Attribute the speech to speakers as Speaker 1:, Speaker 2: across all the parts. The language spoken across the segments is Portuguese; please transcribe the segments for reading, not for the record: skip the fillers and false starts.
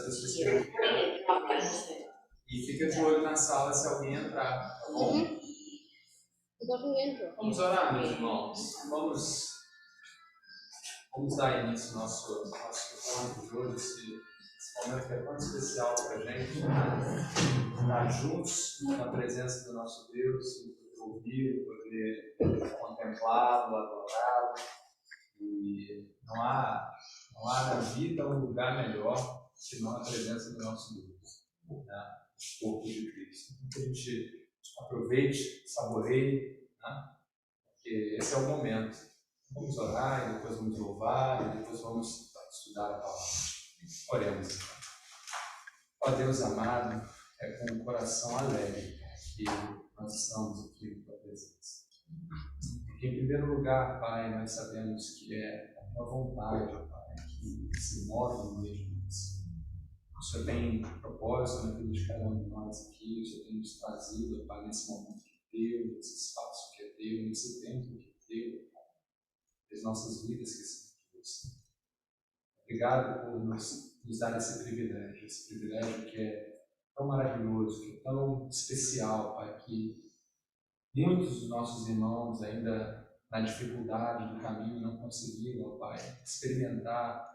Speaker 1: vezes você chega e fica de olho na sala se alguém entrar, tá bom? Vamos orar, meus irmãos. Vamos dar início ao nosso encontro de hoje, esse momento que é tão especial para a gente, estar juntos na presença do nosso Deus, poder ouvir, poder contemplá-lo, adorá-lo. E não há na vida um lugar melhor senão a presença do nosso Deus, né? O corpo de Cristo. Então, que a gente aproveite, saboreie, né? Porque esse é o momento. Vamos orar, e depois vamos louvar, e depois vamos estudar a palavra. Oremos então. Ó Deus amado, é com um coração alegre que nós estamos aqui na tua presença. Porque, em primeiro lugar, Pai, nós sabemos que é a tua vontade, Pai, que se move no meio de nós. O Senhor tem propósito na vida de cada um de nós aqui, o Senhor tem nos trazido, Pai, nesse momento que é teu, nesse espaço que é teu, nesse tempo que é teu, as nossas vidas que são tuas. Obrigado por nos dar esse privilégio que é tão maravilhoso, que é tão especial, Pai, que muitos dos nossos irmãos ainda na dificuldade do caminho não conseguiram, Pai, experimentar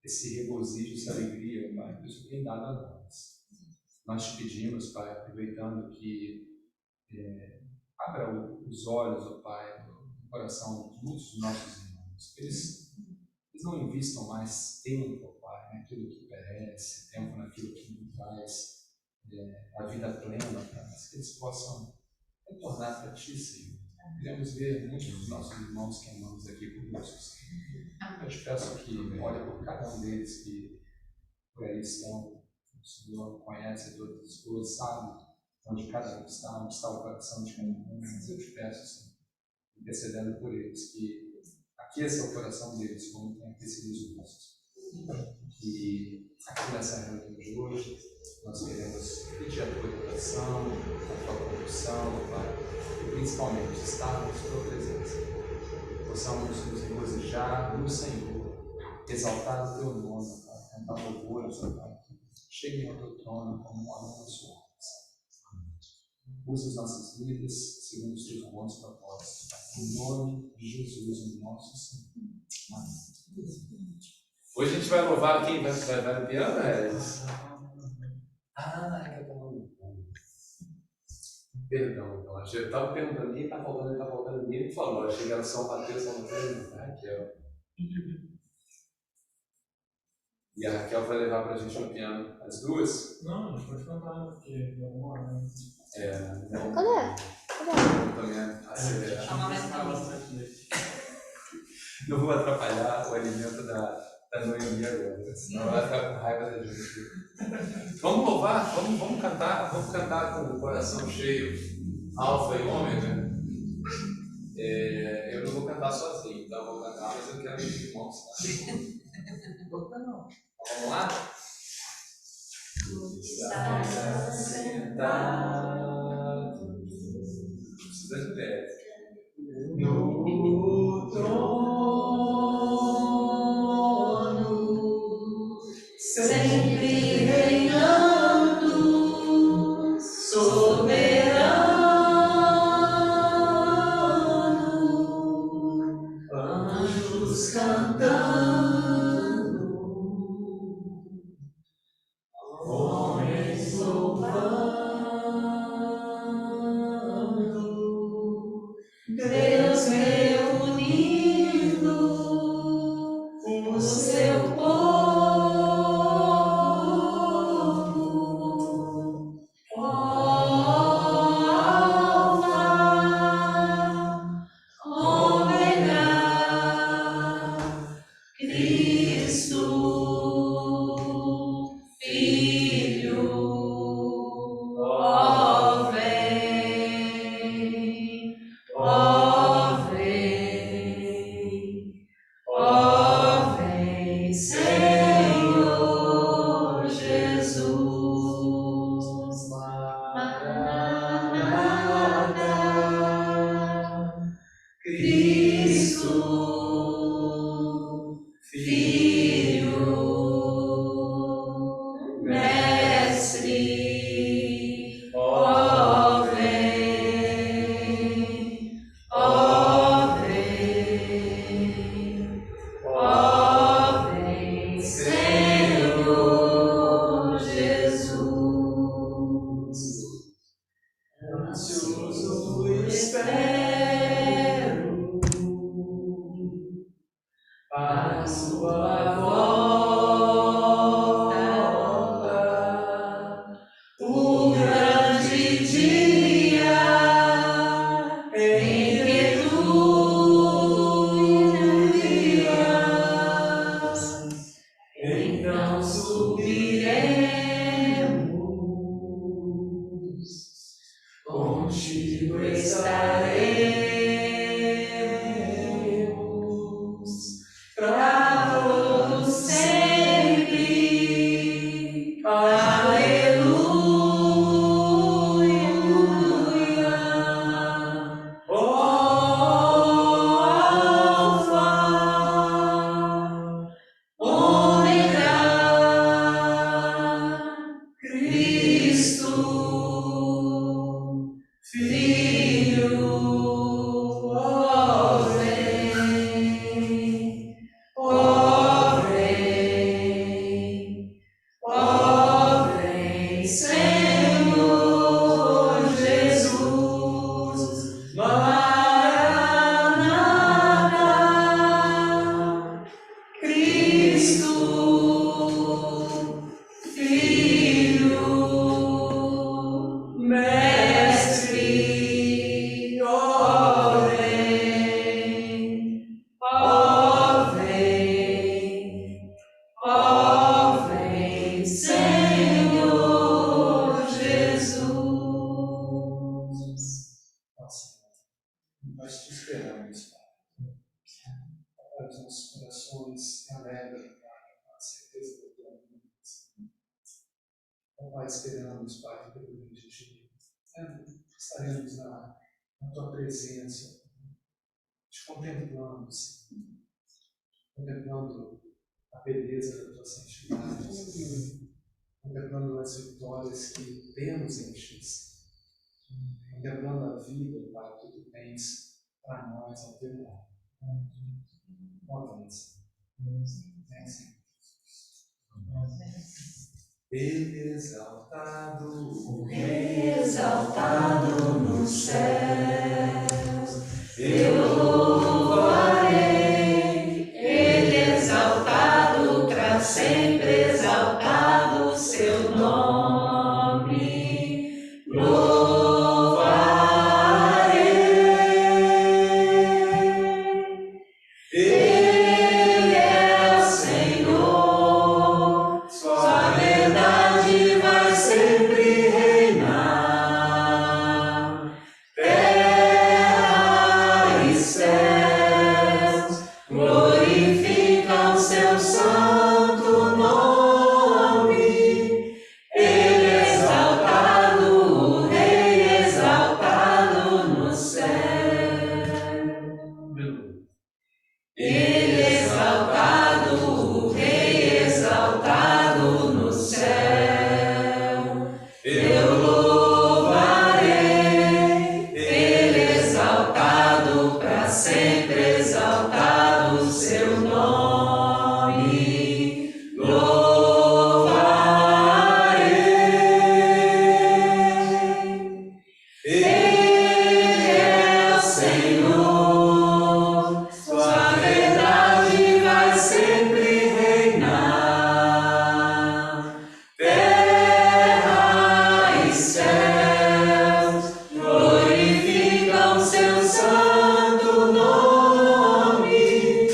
Speaker 1: esse regozijo, essa alegria, Pai, que o Senhor tem dado a nós. Nós te pedimos, Pai, aproveitando que abra os olhos, ó Pai, no coração de muitos dos nossos irmãos, que eles não investam mais tempo, ó Pai, naquilo que perece, tempo naquilo que não traz a vida plena, Pai, mas que eles possam retornar para Ti, Senhor. Queremos ver muitos dos nossos irmãos que amamos aqui conosco, Senhor. Eu te peço que olhe por cada um deles que por aí estão. O Senhor conhece todas as coisas, sabe onde cada um está, onde está o coração de cada um. Mas eu te peço, Senhor, intercedendo por eles, que aqueça o coração deles como tem aquecido os nossos. E aqui nessa reunião de hoje, nós queremos pedir a tua oração, a tua condução, Pai, e principalmente estarmos na tua presença. Possamos nos regozijar no Senhor, exaltar o teu nome, Pai, cantar louvores, Pai, que cheguem ao teu trono como um amor na sua casa. Usa as nossas vidas segundo os teus bons propósitos. Em nome de Jesus, o nosso Senhor. Amém. Hoje a gente vai louvar quem vai no piano, é isso? É que eu estava no fundo. Perdão, então. Eu estava perguntando quem está faltando, ninguém me falou. Eu achei que era São Mateus, a Raquel. E a Raquel vai levar para a gente no piano as duas?
Speaker 2: Não, a gente pode cantar, porque demora, né?
Speaker 1: Vamos também acelerar. Não vou atrapalhar o alimento da Noemi agora, senão ela vai ficar com raiva da gente. Vamos louvar, vamos cantar com o coração cheio, alfa e ômega. Eu não vou cantar sozinho, então eu vou cantar, mas eu quero que os irmãos cantem. Não vou cantar não. Vamos lá? Está sentado, precisa de pé, no trono, sempre reinando, soberano, anjos cantando, homens louvando, Deus reunindo o seu povo. Oh,
Speaker 3: subiremos, contigo estaremos, pra todo sempre. Aleluia. Ó Alfa, Ômega, Cristo, Filho, ó vem, Senhor Jesus, Maranata, Cristo, Filho, Mestre, ó vem, Senhor Jesus.
Speaker 1: Nossa, nós te esperamos, Pai. Pai, os nossos corações se alegram, Pai, com a certeza da tua presença. Ó Pai, esperamos, Pai, pelo bem de ti. Estaremos na tua presença, te contemplando, Senhor. Contemplando a beleza da tua santidade, Senhor. Contemplando as vitórias que temos em ti, Senhor. Contemplando a vida, Pai, que tu tens para nós ao teu lado. Ó, vem, Senhor. Vem, Senhor. Ele exaltado,
Speaker 3: O Rei exaltado nos céus, eu louvarei. Ele exaltado, pra sempre exaltado, seu nome louvarei. Ele é o Senhor, sua verdade vai sempre reinar. Terra e céus glorificam seu santo nome. Ele exaltado, o Rei exaltado no céu. Ele exaltado, o Rei exaltado no céu, eu louvarei. Ele exaltado, pra sempre exaltado, seu nome louvarei. Ele é o Senhor, sua verdade vai sempre reinar. Terra e céus glorificam seu santo nome.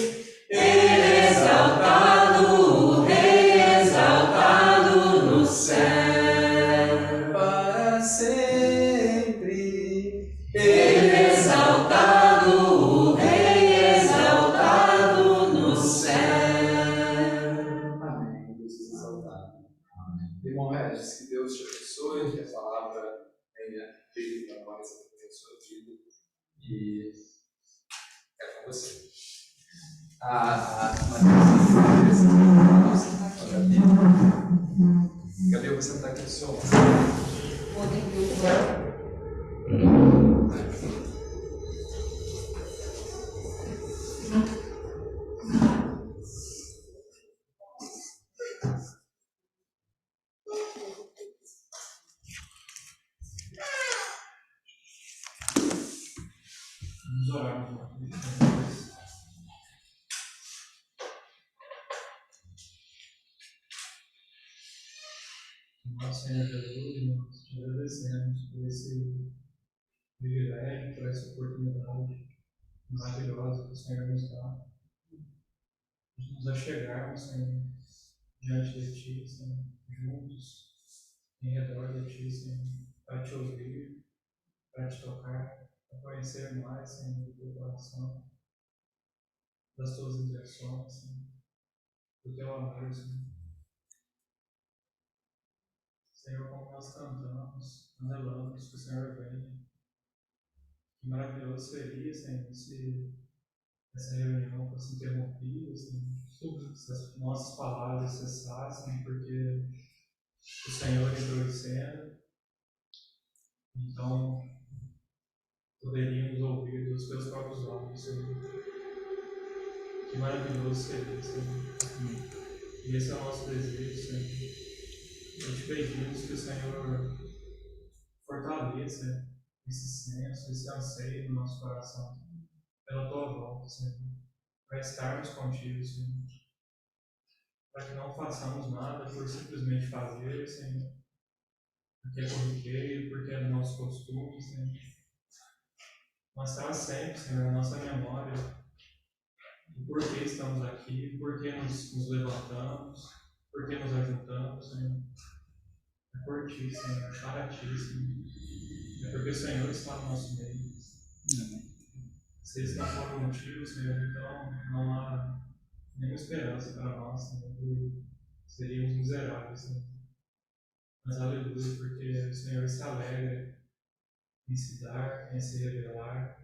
Speaker 3: Ele exaltado, o Rei exaltado no céu.
Speaker 1: para sempre.
Speaker 3: Ele exaltado, o Rei exaltado no céu.
Speaker 1: Amém. Deus te exaltado. Irmão Regis, que Deus te abençoe, que a palavra venha pedir para nós a sua vida. E é com você. Gabi, eu vou sentar aqui do seu lado.
Speaker 2: Vamos orar. Nosso Senhor Jesus, nós te agradecemos por esse privilégio, por essa oportunidade maravilhosa que o Senhor nos dá de nos achegarmos, Senhor, diante de Ti, Senhor, juntos, em redor de Ti, Senhor, para Te ouvir, para Te tocar, para conhecer mais, Senhor, do Teu coração, das Tuas intenções, Senhor, do Teu amor, Senhor. Senhor, como nós cantamos, anelamos que o Senhor venha. Que maravilhoso seria, Senhor, se essa reunião fosse interrompida, Senhor, se as nossas palavras cessassem, porque o Senhor entrou em cena. Então, poderíamos ouvir dos Teus próprios lábios, Senhor. Que maravilhoso seria, Senhor. E esse é o nosso desejo, Senhor. E te pedimos que o Senhor fortaleça esse senso, esse anseio no nosso coração, pela Tua volta, Senhor. Para estarmos contigo, Senhor. Para que não façamos nada por simplesmente fazer, Senhor. Porque é corriqueiro, porque é do nosso costume, Senhor. Mas traz sempre, Senhor, a nossa memória do porquê estamos aqui, porquê nos levantamos, porquê nos ajuntamos, Senhor. É por Ti, Senhor, para Ti, Senhor. É porque o Senhor está no nosso meio. Se esse não for o motivo, Senhor, então não há nenhuma esperança para nós, Senhor, e seríamos miseráveis, Senhor. Mas aleluia, porque o Senhor se alegra em se dar, em se revelar.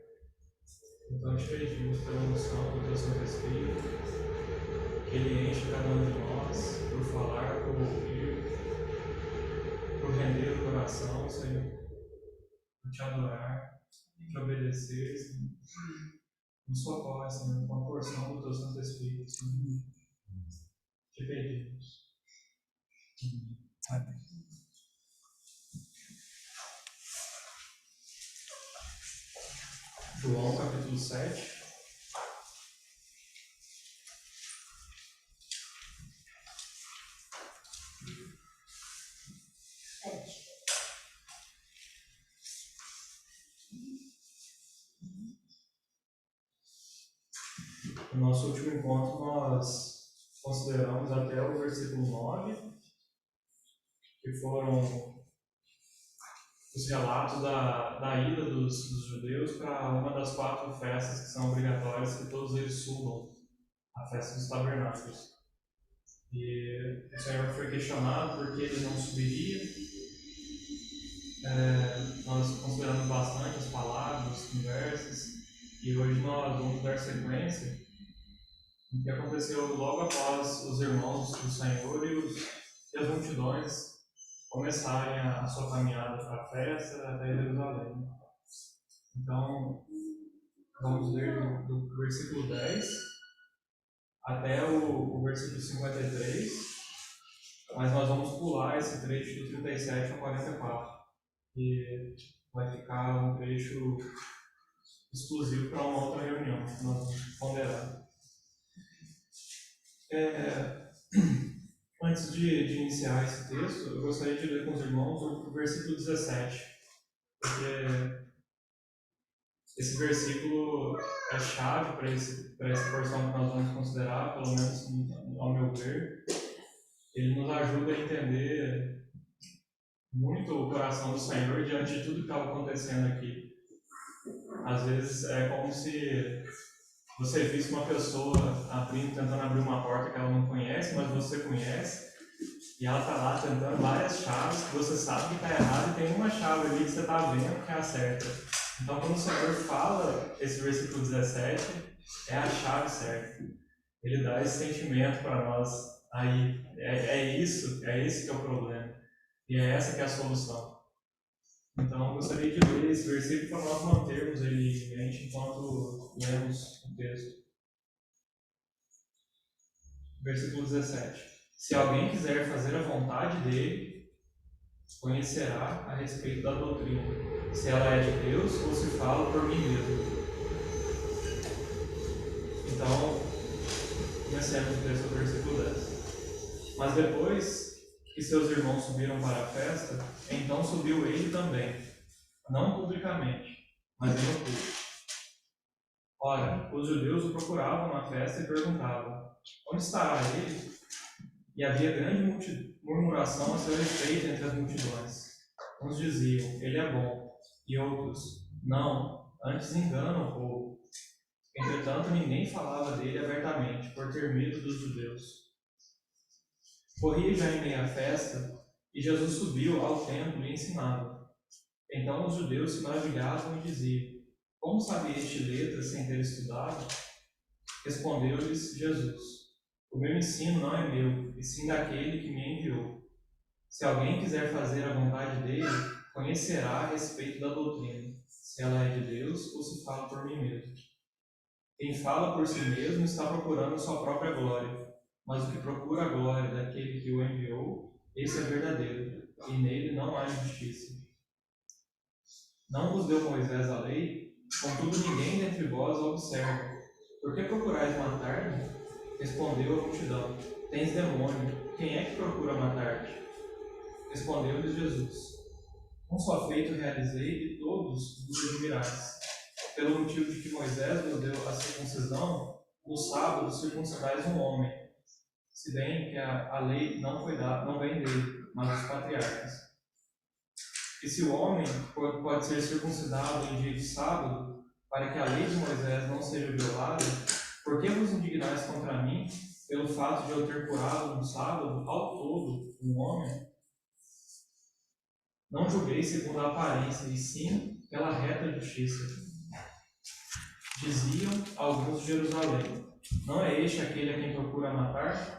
Speaker 2: Então te pedimos pela unção do Teu Santo Espírito, que Ele enche cada um de nós por falar, por ouvir, por render o coração, Senhor, por Te adorar, por Te obedecer, Senhor. Nos socorre, Senhor, com a porção do Teu Santo Espírito, Senhor. Te pedimos. Amém. João capítulo 7. No nosso último encontro, nós consideramos até o versículo 9, que foram os relatos da ida dos judeus para uma das 4 festas que são obrigatórias, que todos eles subam, a festa dos tabernáculos. E o Senhor foi questionado porque ele não subiria. Nós consideramos bastante as palavras, as conversas, e hoje nós vamos dar sequência no que aconteceu logo após os irmãos do Senhor e as multidões começarem a sua caminhada para a festa até Jerusalém. Então, vamos ler do versículo 10 até o versículo 53, mas nós vamos pular esse trecho do 37 ao 44, e vai ficar um trecho exclusivo para uma outra reunião que nós vamos ponderar. Antes de iniciar esse texto, eu gostaria de ler com os irmãos o versículo 17, porque esse versículo é chave para essa porção que nós vamos considerar, pelo menos ao meu ver. Ele nos ajuda a entender muito o coração do Senhor diante de tudo que estava acontecendo aqui. Às vezes é como se você visse uma pessoa tentando abrir uma porta que ela não conhece, mas você conhece, e ela está lá tentando várias chaves que você sabe que está errado, e tem uma chave ali que você está vendo que é a certa. Então, quando o Senhor fala esse versículo 17, é a chave certa. Ele dá esse sentimento para nós. Aí, esse que é o problema. E é essa que é a solução. Então, eu gostaria de ler esse versículo para nós mantermos ele em mente enquanto lemos o texto. Versículo 17. Se alguém quiser fazer a vontade dele, conhecerá a respeito da doutrina, se ela é de Deus ou se fala por mim mesmo. Então, comecemos o texto do versículo 10. Mas depois que seus irmãos subiram para a festa, então subiu ele também, não publicamente, mas em oculto. Ora, os judeus o procuravam na festa e perguntavam: onde estará ele? E havia grande murmuração a seu respeito entre as multidões. Uns diziam, ele é bom, e outros, não, antes engana o povo. Entretanto, ninguém falava dele abertamente, por ter medo dos judeus. Corria já em meia festa, e Jesus subiu ao templo e ensinava. Então os judeus se maravilhavam e diziam, como sabe este letras sem ter estudado? Respondeu-lhes Jesus, o meu ensino não é meu, e sim daquele que me enviou. Se alguém quiser fazer a vontade dele, conhecerá a respeito da doutrina, se ela é de Deus ou se fala por mim mesmo. Quem fala por si mesmo está procurando sua própria glória, mas o que procura a glória daquele que o enviou, esse é verdadeiro, e nele não há injustiça. Não vos deu Moisés a lei, contudo ninguém dentre vós a observa. Por que procurais matar-me? Respondeu a multidão, tens demônio, quem é que procura matar-te? Respondeu-lhes Jesus, um só feito realizei e todos vos admirais. Pelo motivo de que Moisés nos deu a circuncisão, no sábado circuncidais um homem, se bem que a lei não vem dele, mas dos patriarcas. E se o homem pode ser circuncidado em dia de sábado, para que a lei de Moisés não seja violada, por que vos indignais contra mim, pelo fato de eu ter curado no sábado, ao todo, um homem? Não julguei segundo a aparência, e sim pela reta justiça. Diziam alguns de Jerusalém, não é este aquele a quem procuram matar?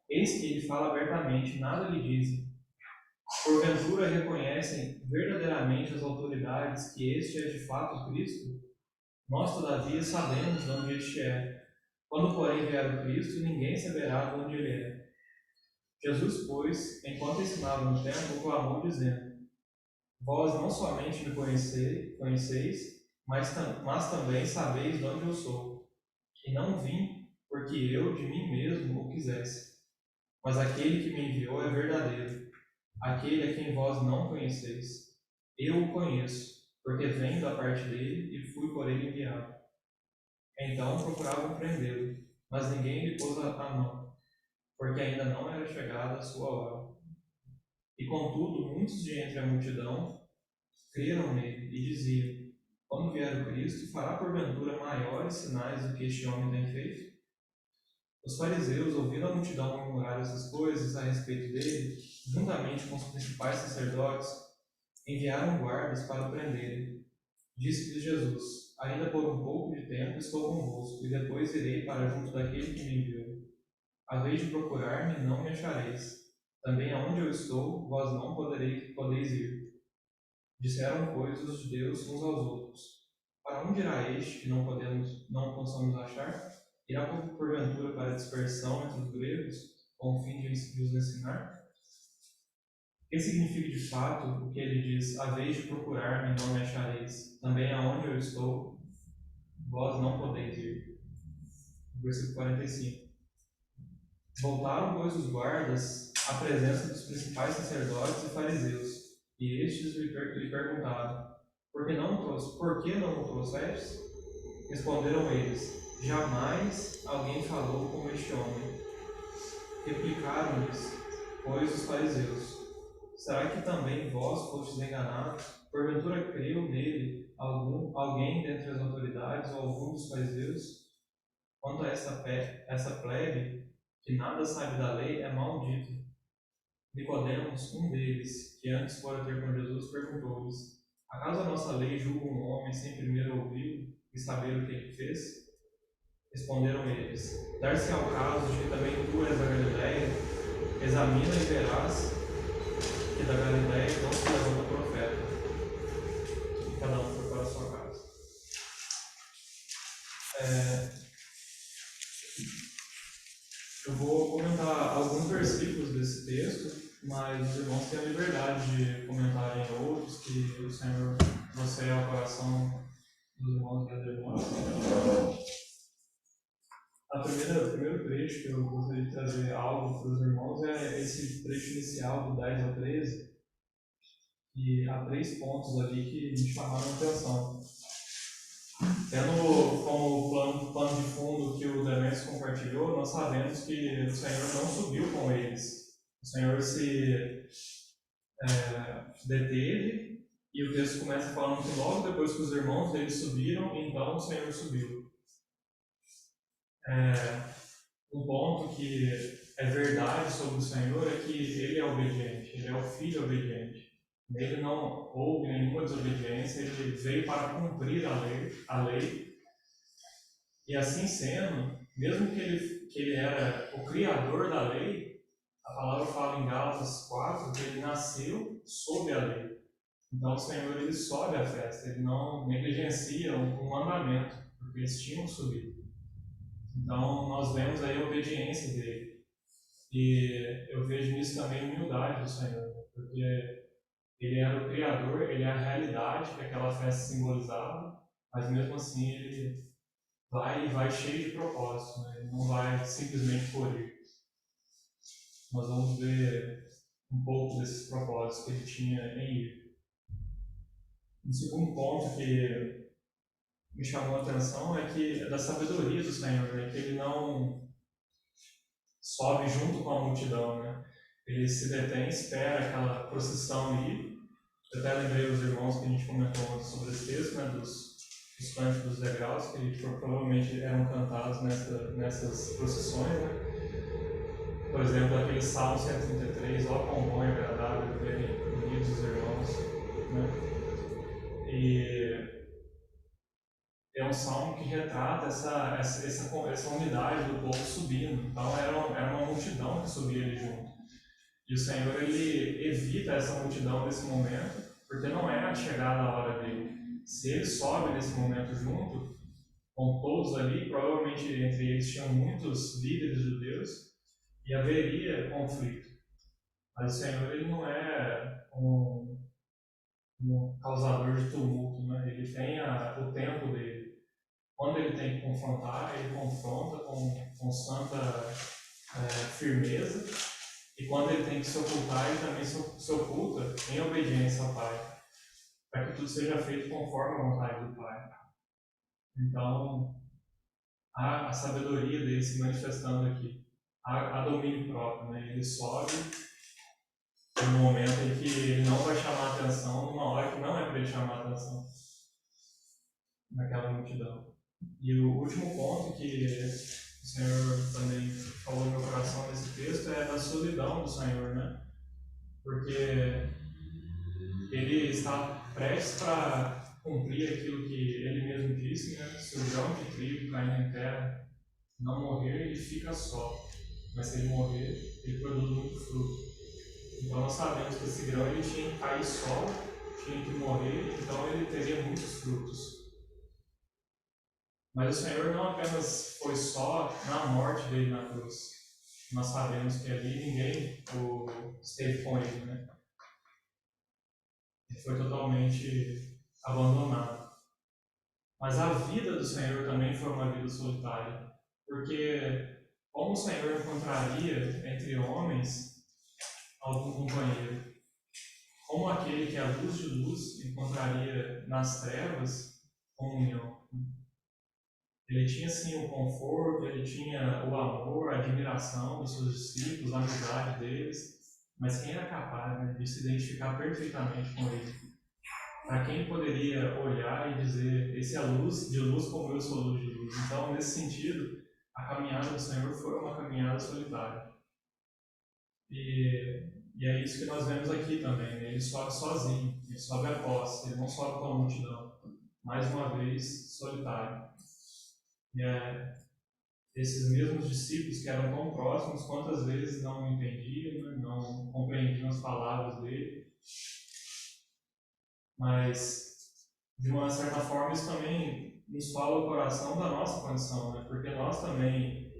Speaker 2: Eis que ele fala abertamente, nada lhe dizem. Porventura reconhecem verdadeiramente as autoridades que este é de fato o Cristo? Nós, todavia, sabemos de onde este é. Quando, porém, vier o Cristo, ninguém saberá de onde ele é. Jesus, pois, enquanto ensinava no templo, clamou, dizendo, vós não somente me conheceis, mas também sabeis de onde eu sou. E não vim porque eu de mim mesmo o quisesse. Mas aquele que me enviou é verdadeiro, aquele a quem vós não conheceis. Eu o conheço, porque venho da parte dele e fui por ele enviado. Então procuravam prendê-lo, mas ninguém lhe pôs a mão, porque ainda não era chegada a sua hora. E contudo, muitos de entre a multidão creram nele e diziam, quando vier o Cristo, fará porventura maiores sinais do que este homem tem feito? Os fariseus, ouvindo a multidão murmurar essas coisas a respeito dele, juntamente com os principais sacerdotes, enviaram guardas para o prenderem. Disse-lhes Jesus, ainda por um pouco de tempo estou convosco, e depois irei para junto daquele que me enviou. Haveis de procurar-me, não me achareis. Também aonde eu estou, vós não podeis ir. Disseram, pois, os judeus uns aos outros, para onde irá este que não possamos achar? Irá porventura para a dispersão entre os gregos, com o fim de os ensinar? O que significa de fato o que ele diz, haveis de procurar-me e não me achareis? Também aonde eu estou, vós não podeis ir. Versículo 45. Voltaram, pois, os guardas à presença dos principais sacerdotes e fariseus, e estes lhe perguntaram, por que não o trouxeste? Responderam eles, jamais alguém falou como este homem. Replicaram-lhes, pois, os fariseus, será que também vós fostes enganados? Porventura creu nele alguém dentre as autoridades ou algum dos fariseus? Quanto a essa plebe, que nada sabe da lei, é maldito. Nicodemos, um deles, que antes fora ter com Jesus, perguntou-lhes, acaso a nossa lei julga um homem sem primeiro ouvi-lo e saber o que ele fez? Responderam eles, dar-se ao caso de que também tu és da Galileia, examina e verás que da Galileia não se levanta profeta. E cada um foi para a sua casa. Eu vou comentar alguns versículos desse texto, mas os irmãos têm a liberdade de comentarem outros que o Senhor você ao coração dos irmãos e das irmãs. O primeiro trecho que eu gostaria de trazer algo para os irmãos é esse trecho inicial do 10 ao 13, e há 3 pontos ali que me chamaram a atenção. Tendo como plano de fundo que o Demésio compartilhou, nós sabemos que o Senhor não subiu com eles. O Senhor se deteve, e o texto começa falando que logo depois que os irmãos dele subiram, então o Senhor subiu. Um ponto que é verdade sobre o Senhor é que ele é obediente, ele é o filho obediente. Ele não houve nenhuma desobediência, ele veio para cumprir a lei. E assim sendo, mesmo que ele era o criador da lei, a palavra fala em Gálatas 4 que ele nasceu sob a lei. Então o Senhor ele sobe a festa, ele não negligencia um mandamento, porque eles tinham subido. Então nós vemos aí a obediência dele. E eu vejo nisso também a humildade do Senhor, porque ele era o criador, ele é a realidade que aquela festa simbolizava, mas mesmo assim ele vai cheio de propósito, né? Ele não vai simplesmente por ir. Nós vamos ver um pouco desses propósitos que ele tinha em ir. Um segundo ponto que me chamou a atenção é que é da sabedoria do Senhor, né? Que ele não sobe junto com a multidão, né? Ele se detém, espera aquela procissão ir. Eu até lembrei os irmãos que a gente comentou sobre esse texto, né? Dos cânticos dos degraus, que provavelmente eram cantados nessas procissões, né? Por exemplo, aquele Salmo 133, ó quão bom e agradável verem unidos os irmãos, né? E é um salmo que retrata essa unidade do povo subindo. Então era uma multidão que subia ali junto. E o Senhor ele evita essa multidão nesse momento, porque não é a chegada a hora dele. Se ele sobe nesse momento junto, com todos ali, provavelmente entre eles tinham muitos líderes judeus, e haveria conflito. Mas o Senhor ele não é um causador de tumulto, né? Ele tem o tempo dele. Quando ele tem que confrontar, ele confronta com santa firmeza. E quando ele tem que se ocultar, ele também se oculta em obediência ao Pai, para que tudo seja feito conforme a vontade do Pai. Então, há a sabedoria dele se manifestando aqui. Há domínio próprio, né? Ele sobe no momento em que ele não vai chamar atenção, numa hora que não é para ele chamar atenção, naquela multidão. E o último ponto que o Senhor também falou no meu coração nesse texto é da solidão do Senhor, né? Porque ele está prestes para cumprir aquilo que ele mesmo disse, né? Se o grão de trigo cair em terra não morrer, ele fica só. Mas se ele morrer, ele produz muito fruto. Então nós sabemos que esse grão ele tinha que cair só, tinha que morrer, então ele teria muitos frutos. Mas o Senhor não apenas foi só na morte dele na cruz. Nós sabemos que ali ninguém esteve com ele, né? Ele foi totalmente abandonado. Mas a vida do Senhor também foi uma vida solitária. Porque como o Senhor encontraria entre homens algum companheiro? Como aquele que é a luz de luz encontraria nas trevas comunhão? Ele tinha sim o conforto, ele tinha o amor, a admiração dos seus discípulos, a amizade deles, mas quem era capaz, né, de se identificar perfeitamente com ele? Para quem poderia olhar e dizer, esse é a luz de luz como eu sou luz de luz? Então, nesse sentido, a caminhada do Senhor foi uma caminhada solitária. E é isso que nós vemos aqui também, né? Ele sobe sozinho, ele sobe a posse, ele não sobe com a multidão. Mais uma vez, solitário. E esses mesmos discípulos que eram tão próximos, quantas vezes não entendiam, né? Não compreendiam as palavras dele. Mas, de uma certa forma, isso também nos fala o coração da nossa condição, né? Porque nós também,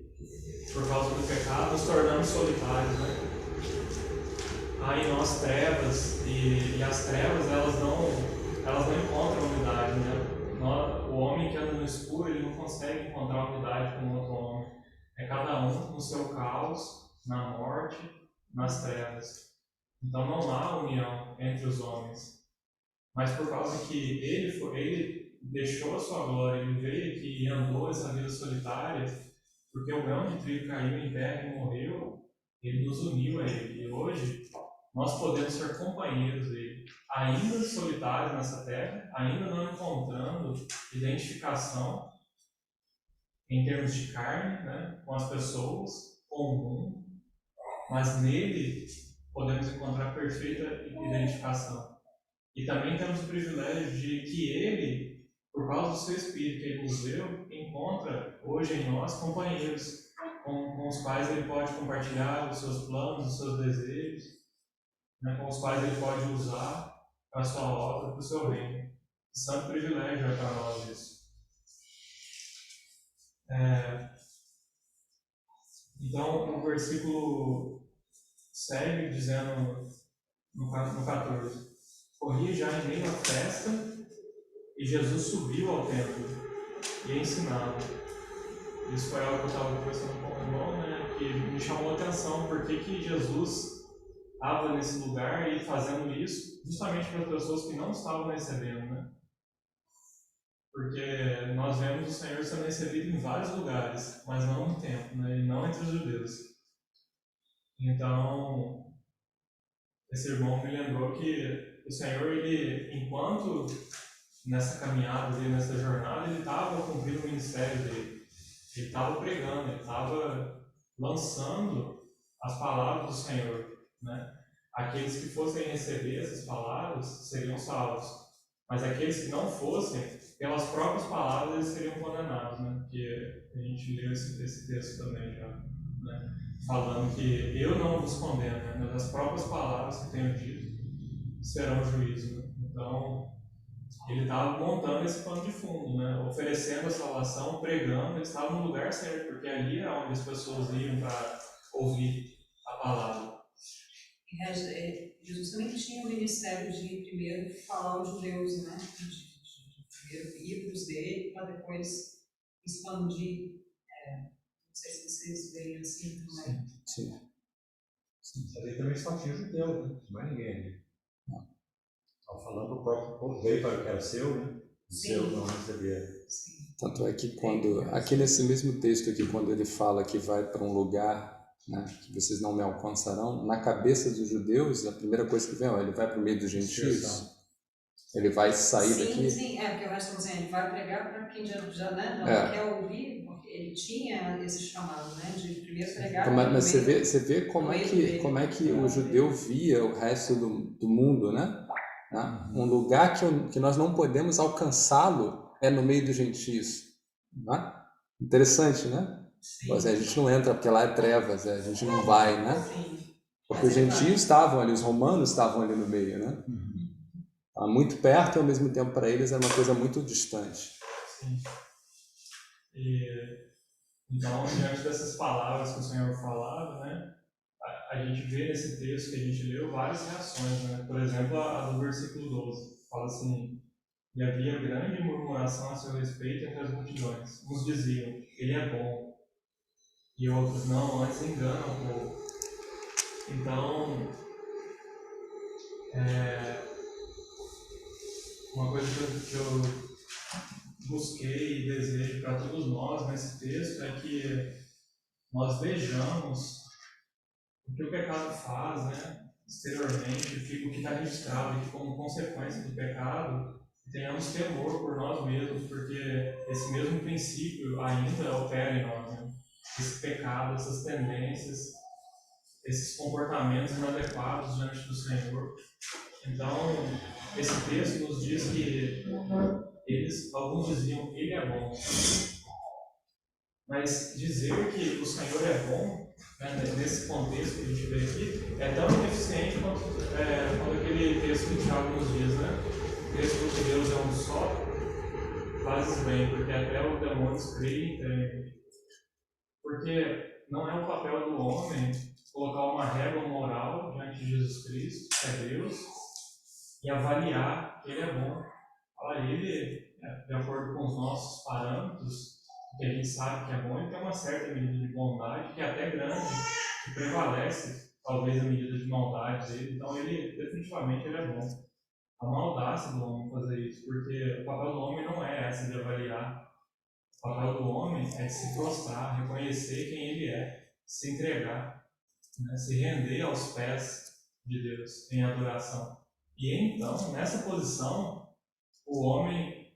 Speaker 2: por causa do pecado, nos tornamos solitários, né? Há em nós trevas, e as trevas elas não encontram unidade, né? O homem que anda no escuro, ele não consegue encontrar unidade com outro homem. É cada um no seu caos, na morte, nas trevas. Então não há união entre os homens. Mas por causa que ele deixou a sua glória, ele veio aqui e andou essa vida solitária, porque o grão de trigo caiu em terra e morreu, ele nos uniu a ele. E hoje nós podemos ser companheiros dele, ainda solitários nessa terra, ainda não encontrando identificação em termos de carne, né, com as pessoas, com o mundo, mas nele podemos encontrar perfeita identificação. E também temos o privilégio de que ele, por causa do seu Espírito que ele nos deu, encontra hoje em nós companheiros com os quais ele pode compartilhar os seus planos, os seus desejos, né, com os quais ele pode usar para a sua obra, para o seu reino. Santo privilégio é para nós isso. Então, o versículo segue dizendo no 14: corria já em meio à festa e Jesus subiu ao templo e ensinava. Isso foi algo que eu estava conversando com o irmão, né, que me chamou a atenção, porque que Jesus estava nesse lugar e fazendo isso justamente para as pessoas que não estavam recebendo, né? Porque nós vemos o Senhor sendo recebido em vários lugares, mas não no templo, né, e não entre os judeus. Então, esse irmão me lembrou que o Senhor, ele, enquanto nessa caminhada dele, nessa jornada, ele estava cumprindo o ministério dele. Ele estava pregando, ele estava lançando as palavras do Senhor, né? Aqueles que fossem receber essas palavras seriam salvos, mas aqueles que não fossem, pelas próprias palavras, eles seriam condenados, né? Porque a gente leu esse texto também já, né? Falando que eu não vos condeno, né? Mas as próprias palavras que tenho dito serão juízo, né? Então, ele estava montando esse pano de fundo, né? Oferecendo a salvação, pregando, ele estava no lugar certo, porque ali é onde as pessoas iam para ouvir a palavra.
Speaker 4: Jesus também tinha o ministério de primeiro falar aos judeus, né? De primeiro ir para os dele, para depois expandir. Não sei se vocês veem assim também.
Speaker 5: Sim. Mas ele também só tinha judeu, né? Não é ninguém ali. Estava falando do próprio povo, veio para o que era seu, né? O seu não recebia.
Speaker 3: Tanto é que quando, aqui nesse mesmo texto aqui, quando ele fala que vai para um lugar, né, que vocês não me alcançarão, na cabeça dos judeus, a primeira coisa que vem, ó, ele vai para o meio dos gentios, ele vai sair daqui.
Speaker 4: Sim, porque o resto dizendo, ele vai pregar para quem já né, não quer ouvir, porque ele tinha esse chamado, né, de primeiro pregar.
Speaker 3: Mas você vê como é que o judeu via o resto do mundo, né? Um lugar que nós não podemos alcançá-lo é no meio dos gentios. Né? Interessante, né? Mas a gente não entra porque lá é trevas, a gente não vai, né? Porque os gentios estavam ali, os romanos estavam ali no meio, né? Muito perto e ao mesmo tempo para eles era uma coisa muito distante.
Speaker 2: Sim. Então, diante dessas palavras que o Senhor falava, né? A gente vê nesse texto que a gente leu várias reações, né? Por exemplo, a do versículo 12, fala assim: e havia grande murmuração a seu respeito entre as multidões. Uns diziam, ele é bom, e outros, não, antes engana o povo. Então, uma coisa que eu busquei e desejo para todos nós nesse texto é que nós vejamos o que o pecado faz, né, exteriormente, o que está registrado, e que como consequência do pecado, tenhamos temor por nós mesmos, porque esse mesmo princípio ainda opera em nós, né? Esse pecado, essas tendências, esses comportamentos inadequados diante do Senhor. Então, esse texto nos diz que alguns diziam, ele é bom. Mas dizer que o Senhor é bom, né, nesse contexto que a gente vê aqui, é tão ineficiente quanto aquele texto que Tiago nos diz, né? O texto de Deus é um só, fazes bem, porque até os demônios creem e temem. Porque não é o papel do homem colocar uma régua moral diante de Jesus Cristo, que é Deus, e avaliar que ele é bom. Fala, ele, de acordo com os nossos parâmetros, que a gente sabe que é bom, ele tem uma certa medida de bondade, que é até grande, que prevalece, talvez, a medida de maldade dele. Então, definitivamente, ele é bom. uma audácia do homem fazer isso, porque o papel do homem não é esse de avaliar. O papel do homem é de se prostrar, reconhecer quem ele é, se entregar, né? Se render aos pés de Deus em adoração. E então, nessa posição, o homem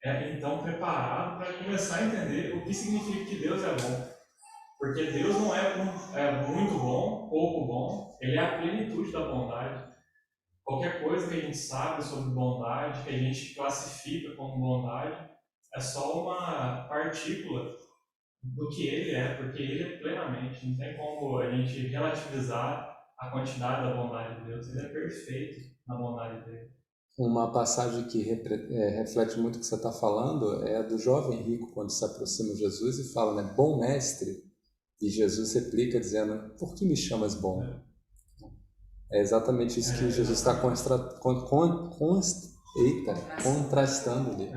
Speaker 2: é então preparado para começar a entender o que significa que Deus é bom. Porque Deus não é muito bom, pouco bom, ele é a plenitude da bondade. Qualquer coisa que a gente sabe sobre bondade, que a gente classifica como bondade, é só uma partícula do que ele é, porque ele é plenamente. Não tem como a gente relativizar a quantidade da bondade de Deus. Ele é perfeito na bondade dele.
Speaker 3: Uma passagem que reflete muito o que você está falando é a do jovem rico, quando se aproxima de Jesus e fala, né, bom mestre. E Jesus replica dizendo, por que me chamas bom? É exatamente isso que Jesus está contrastando ali.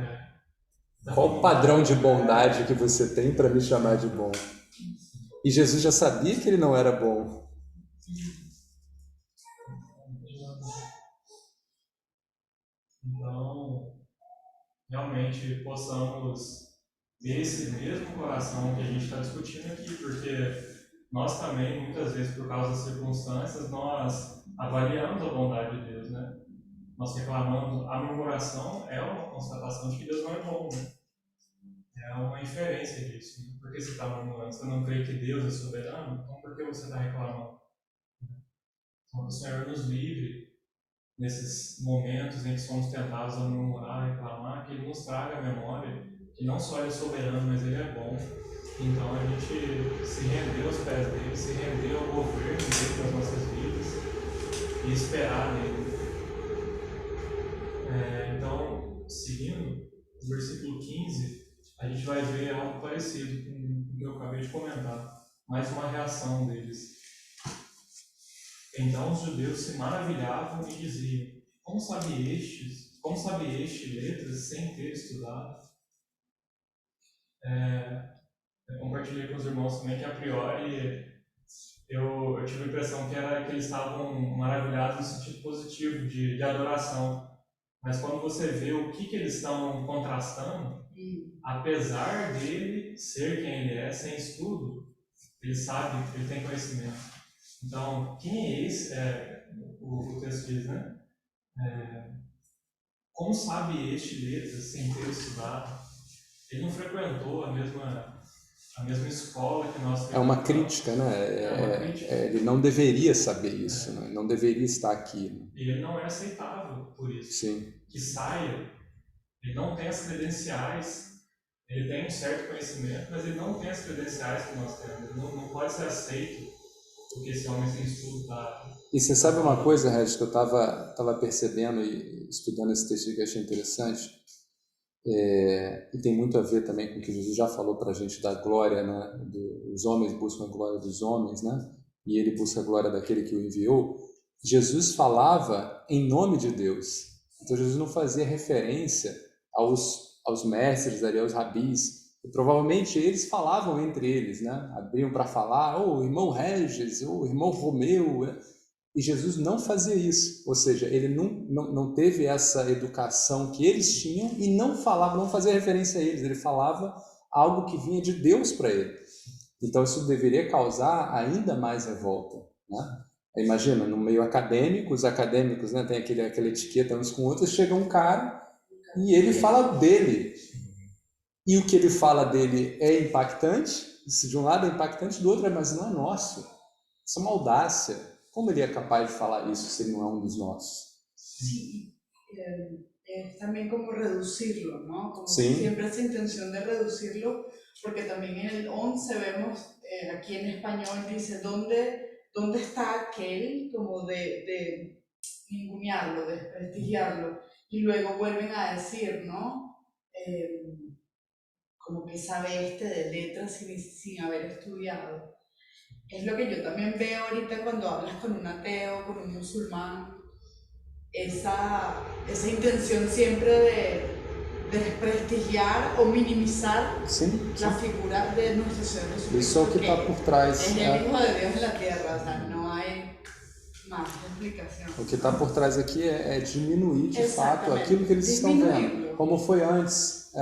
Speaker 3: Qual o padrão de bondade que você tem para me chamar de bom? E Jesus já sabia que ele não era bom.
Speaker 2: Então, realmente possamos ter esse mesmo coração que a gente está discutindo aqui, porque nós também, muitas vezes, por causa das circunstâncias, nós avaliamos a bondade de Deus, né? Nós reclamamos, a murmuração é uma constatação de que Deus não é bom, né? É uma inferência disso. Né? Por que você está murmurando? Você não crê que Deus é soberano? Então por que você está reclamando? Então que o Senhor nos livre nesses momentos em que somos tentados a murmurar, reclamar, que Ele nos traga a memória que não só Ele é soberano, mas Ele é bom. Então a gente se render aos pés dele, se render ao governo dele das nossas vidas e esperar nele. Então, seguindo, no versículo 15, a gente vai ver algo parecido com o que eu acabei de comentar, mais uma reação deles. Então os judeus se maravilhavam e diziam, como sabe este letras sem ter estudado? Eu compartilhei com os irmãos também que a priori eu tive a impressão que eles estavam maravilhados no sentido positivo de adoração. Mas quando você vê o que eles estão contrastando, apesar dele ser quem ele é, sem estudo, ele sabe, ele tem conhecimento. Então, quem é esse? O texto diz, né? Como sabe este letras sem ter estudado? Ele não frequentou a mesma escola que nós frequentamos.
Speaker 3: É uma crítica, né?
Speaker 2: Uma crítica.
Speaker 3: Ele não deveria saber isso, né? Não deveria estar aqui. Né?
Speaker 2: E ele não é aceitável por isso.
Speaker 3: Sim.
Speaker 2: Que saia, ele não tem as credenciais, ele tem um certo conhecimento, mas ele não tem as credenciais que nós temos. Ele não pode ser aceito porque esse homem sem estudo está...
Speaker 3: E você sabe uma coisa, Regis, que eu estava percebendo e estudando esse texto que eu achei interessante? E tem muito a ver também com o que Jesus já falou para a gente da glória, né? Os homens buscam a glória dos homens, né? E ele busca a glória daquele que o enviou. Jesus falava em nome de Deus. Então Jesus não fazia referência aos mestres ali, aos rabis. E provavelmente eles falavam entre eles, né? Abriam para falar, irmão Regis, irmão Romeu, né? E Jesus não fazia isso, ou seja, ele não teve essa educação que eles tinham e não falava, não fazia referência a eles, ele falava algo que vinha de Deus para ele. Então isso deveria causar ainda mais revolta, né? Imagina, no meio acadêmico, os acadêmicos, né, tem aquela etiqueta uns com outros, chega um cara e ele fala dele. E o que ele fala dele é impactante, de um lado é impactante, do outro mas não é nosso. Isso é uma audácia. Como ele é capaz de falar isso se ele não é um dos nossos?
Speaker 6: Sí, también como reducirlo, ¿no? Como
Speaker 3: Sí.
Speaker 6: siempre esa intención de reducirlo, porque también en el 11 vemos, aquí en español dice, ¿dónde está aquel? Como de ningunearlo, de desprestigiarlo, y luego vuelven a decir, ¿no? Como que sabe de letras sin haber estudiado. Es lo que yo también veo ahorita cuando hablas con un ateo, con un musulmán, esa intención siempre de desprestigiar o minimizar la figura de nuestro Señor Jesucristo.
Speaker 3: Isso é o que está por trás.
Speaker 6: Es el Hijo de Dios en la tierra, o sea, no hay Más explicación.
Speaker 3: O que está por trás aqui é diminuir de fato
Speaker 6: Exatamente.
Speaker 3: aquilo que eles estão vendo.
Speaker 6: Disminuindo.
Speaker 3: Como foi antes,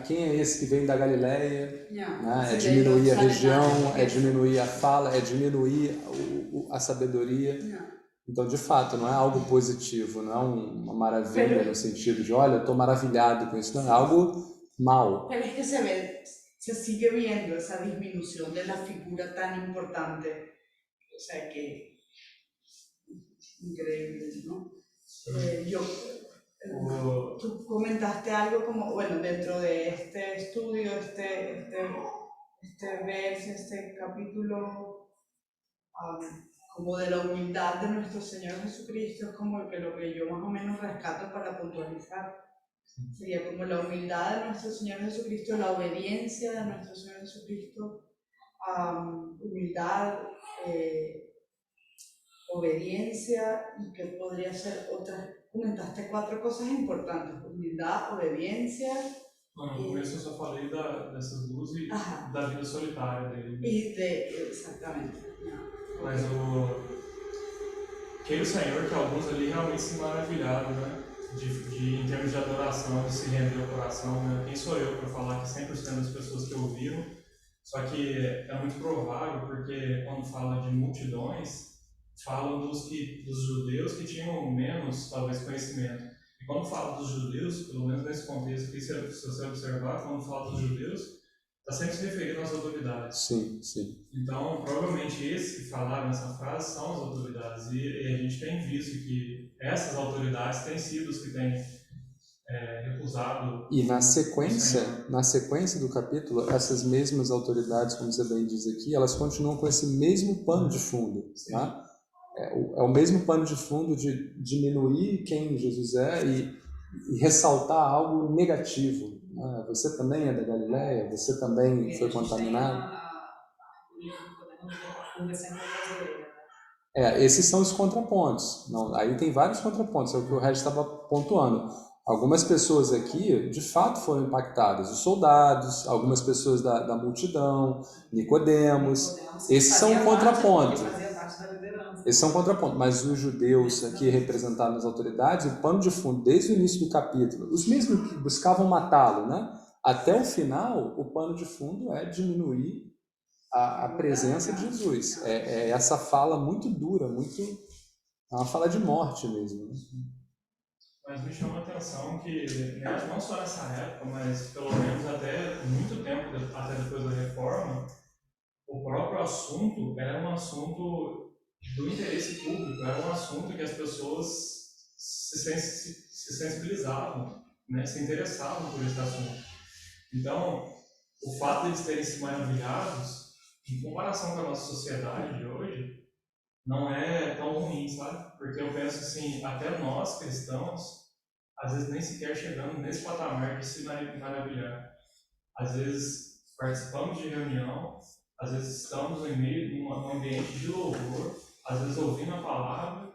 Speaker 3: quem é esse que vem da Galileia?
Speaker 6: Ya,
Speaker 3: Né? É
Speaker 6: sí,
Speaker 3: diminuir a
Speaker 6: los
Speaker 3: região,
Speaker 6: arenales.
Speaker 3: é diminuir a fala, é diminuir a sabedoria.
Speaker 6: Ya.
Speaker 3: Então, de fato, não é algo positivo, não é uma maravilha
Speaker 6: Pero-
Speaker 3: no sentido de, olha, estou maravilhado com isso. Não, é algo mal.
Speaker 6: Pero es que se sigue viendo esa disminución de la figura tan importante. O sea que, increíble, ¿no? Tú comentaste algo como, bueno, dentro de este estudio, este verso, este capítulo, como de la humildad de nuestro Señor Jesucristo, es como que lo que yo más o menos rescato para puntualizar. Sería como la humildad de nuestro Señor Jesucristo, la obediencia de nuestro Señor Jesucristo, humildad, obediencia, y que podría ser otras. Comentaste 4 cosas importantes: humildad, obediencia
Speaker 2: No começo eu só falei dessas duas e
Speaker 6: Ajá.
Speaker 2: da vida solitária dele.
Speaker 6: y de. Exactamente.
Speaker 2: Mas aquele Senhor que alguns ali realmente se maravilharam, né? Em termos de adoração, de se render ao coração, né? Quem sou eu para falar que 100% das pessoas que ouviram? Só que é muito provável, porque quando fala de multidões, falam dos judeus que tinham menos, talvez, conhecimento. E quando fala dos judeus, pelo menos nesse contexto aqui, se você observar, quando fala dos judeus, está sempre se referindo às autoridades.
Speaker 3: Sim, sim.
Speaker 2: Então, provavelmente esses que falaram essa frase são as autoridades. E a gente tem visto que essas autoridades têm sido os que têm recusado.
Speaker 3: E na sequência do capítulo, essas mesmas autoridades, como você bem diz aqui, elas continuam com esse mesmo pano de fundo. Tá? É o mesmo pano de fundo de diminuir quem Jesus é e ressaltar algo negativo. Né? Você também é da Galileia? Você também foi contaminado? Esses são os contrapontos. Não, aí tem vários contrapontos, é o que o Regis estava pontuando. Algumas pessoas aqui, de fato, foram impactadas. Os soldados, algumas pessoas da multidão, Nicodemos. Esses são um contraponto. Esses são um contraponto. Mas os judeus aqui representados nas autoridades, o pano de fundo, desde o início do capítulo, os mesmos que buscavam matá-lo, né? Até o final, o pano de fundo é diminuir a presença de Jesus. É essa fala muito dura, é uma fala de morte mesmo. Né?
Speaker 2: Mas me chama a atenção que, não só nessa época, mas pelo menos até muito tempo, até depois da reforma, o próprio assunto era um assunto do interesse público, era um assunto que as pessoas se sensibilizavam, né, se interessavam por esse assunto. Então, o fato de eles terem se maravilhados, em comparação com a nossa sociedade de hoje, não é tão ruim, sabe? Porque eu penso assim, até nós cristãos, às vezes nem sequer chegamos nesse patamar de se maravilhar. Às vezes participamos de reunião, às vezes estamos em meio de um ambiente de louvor, às vezes ouvindo a palavra,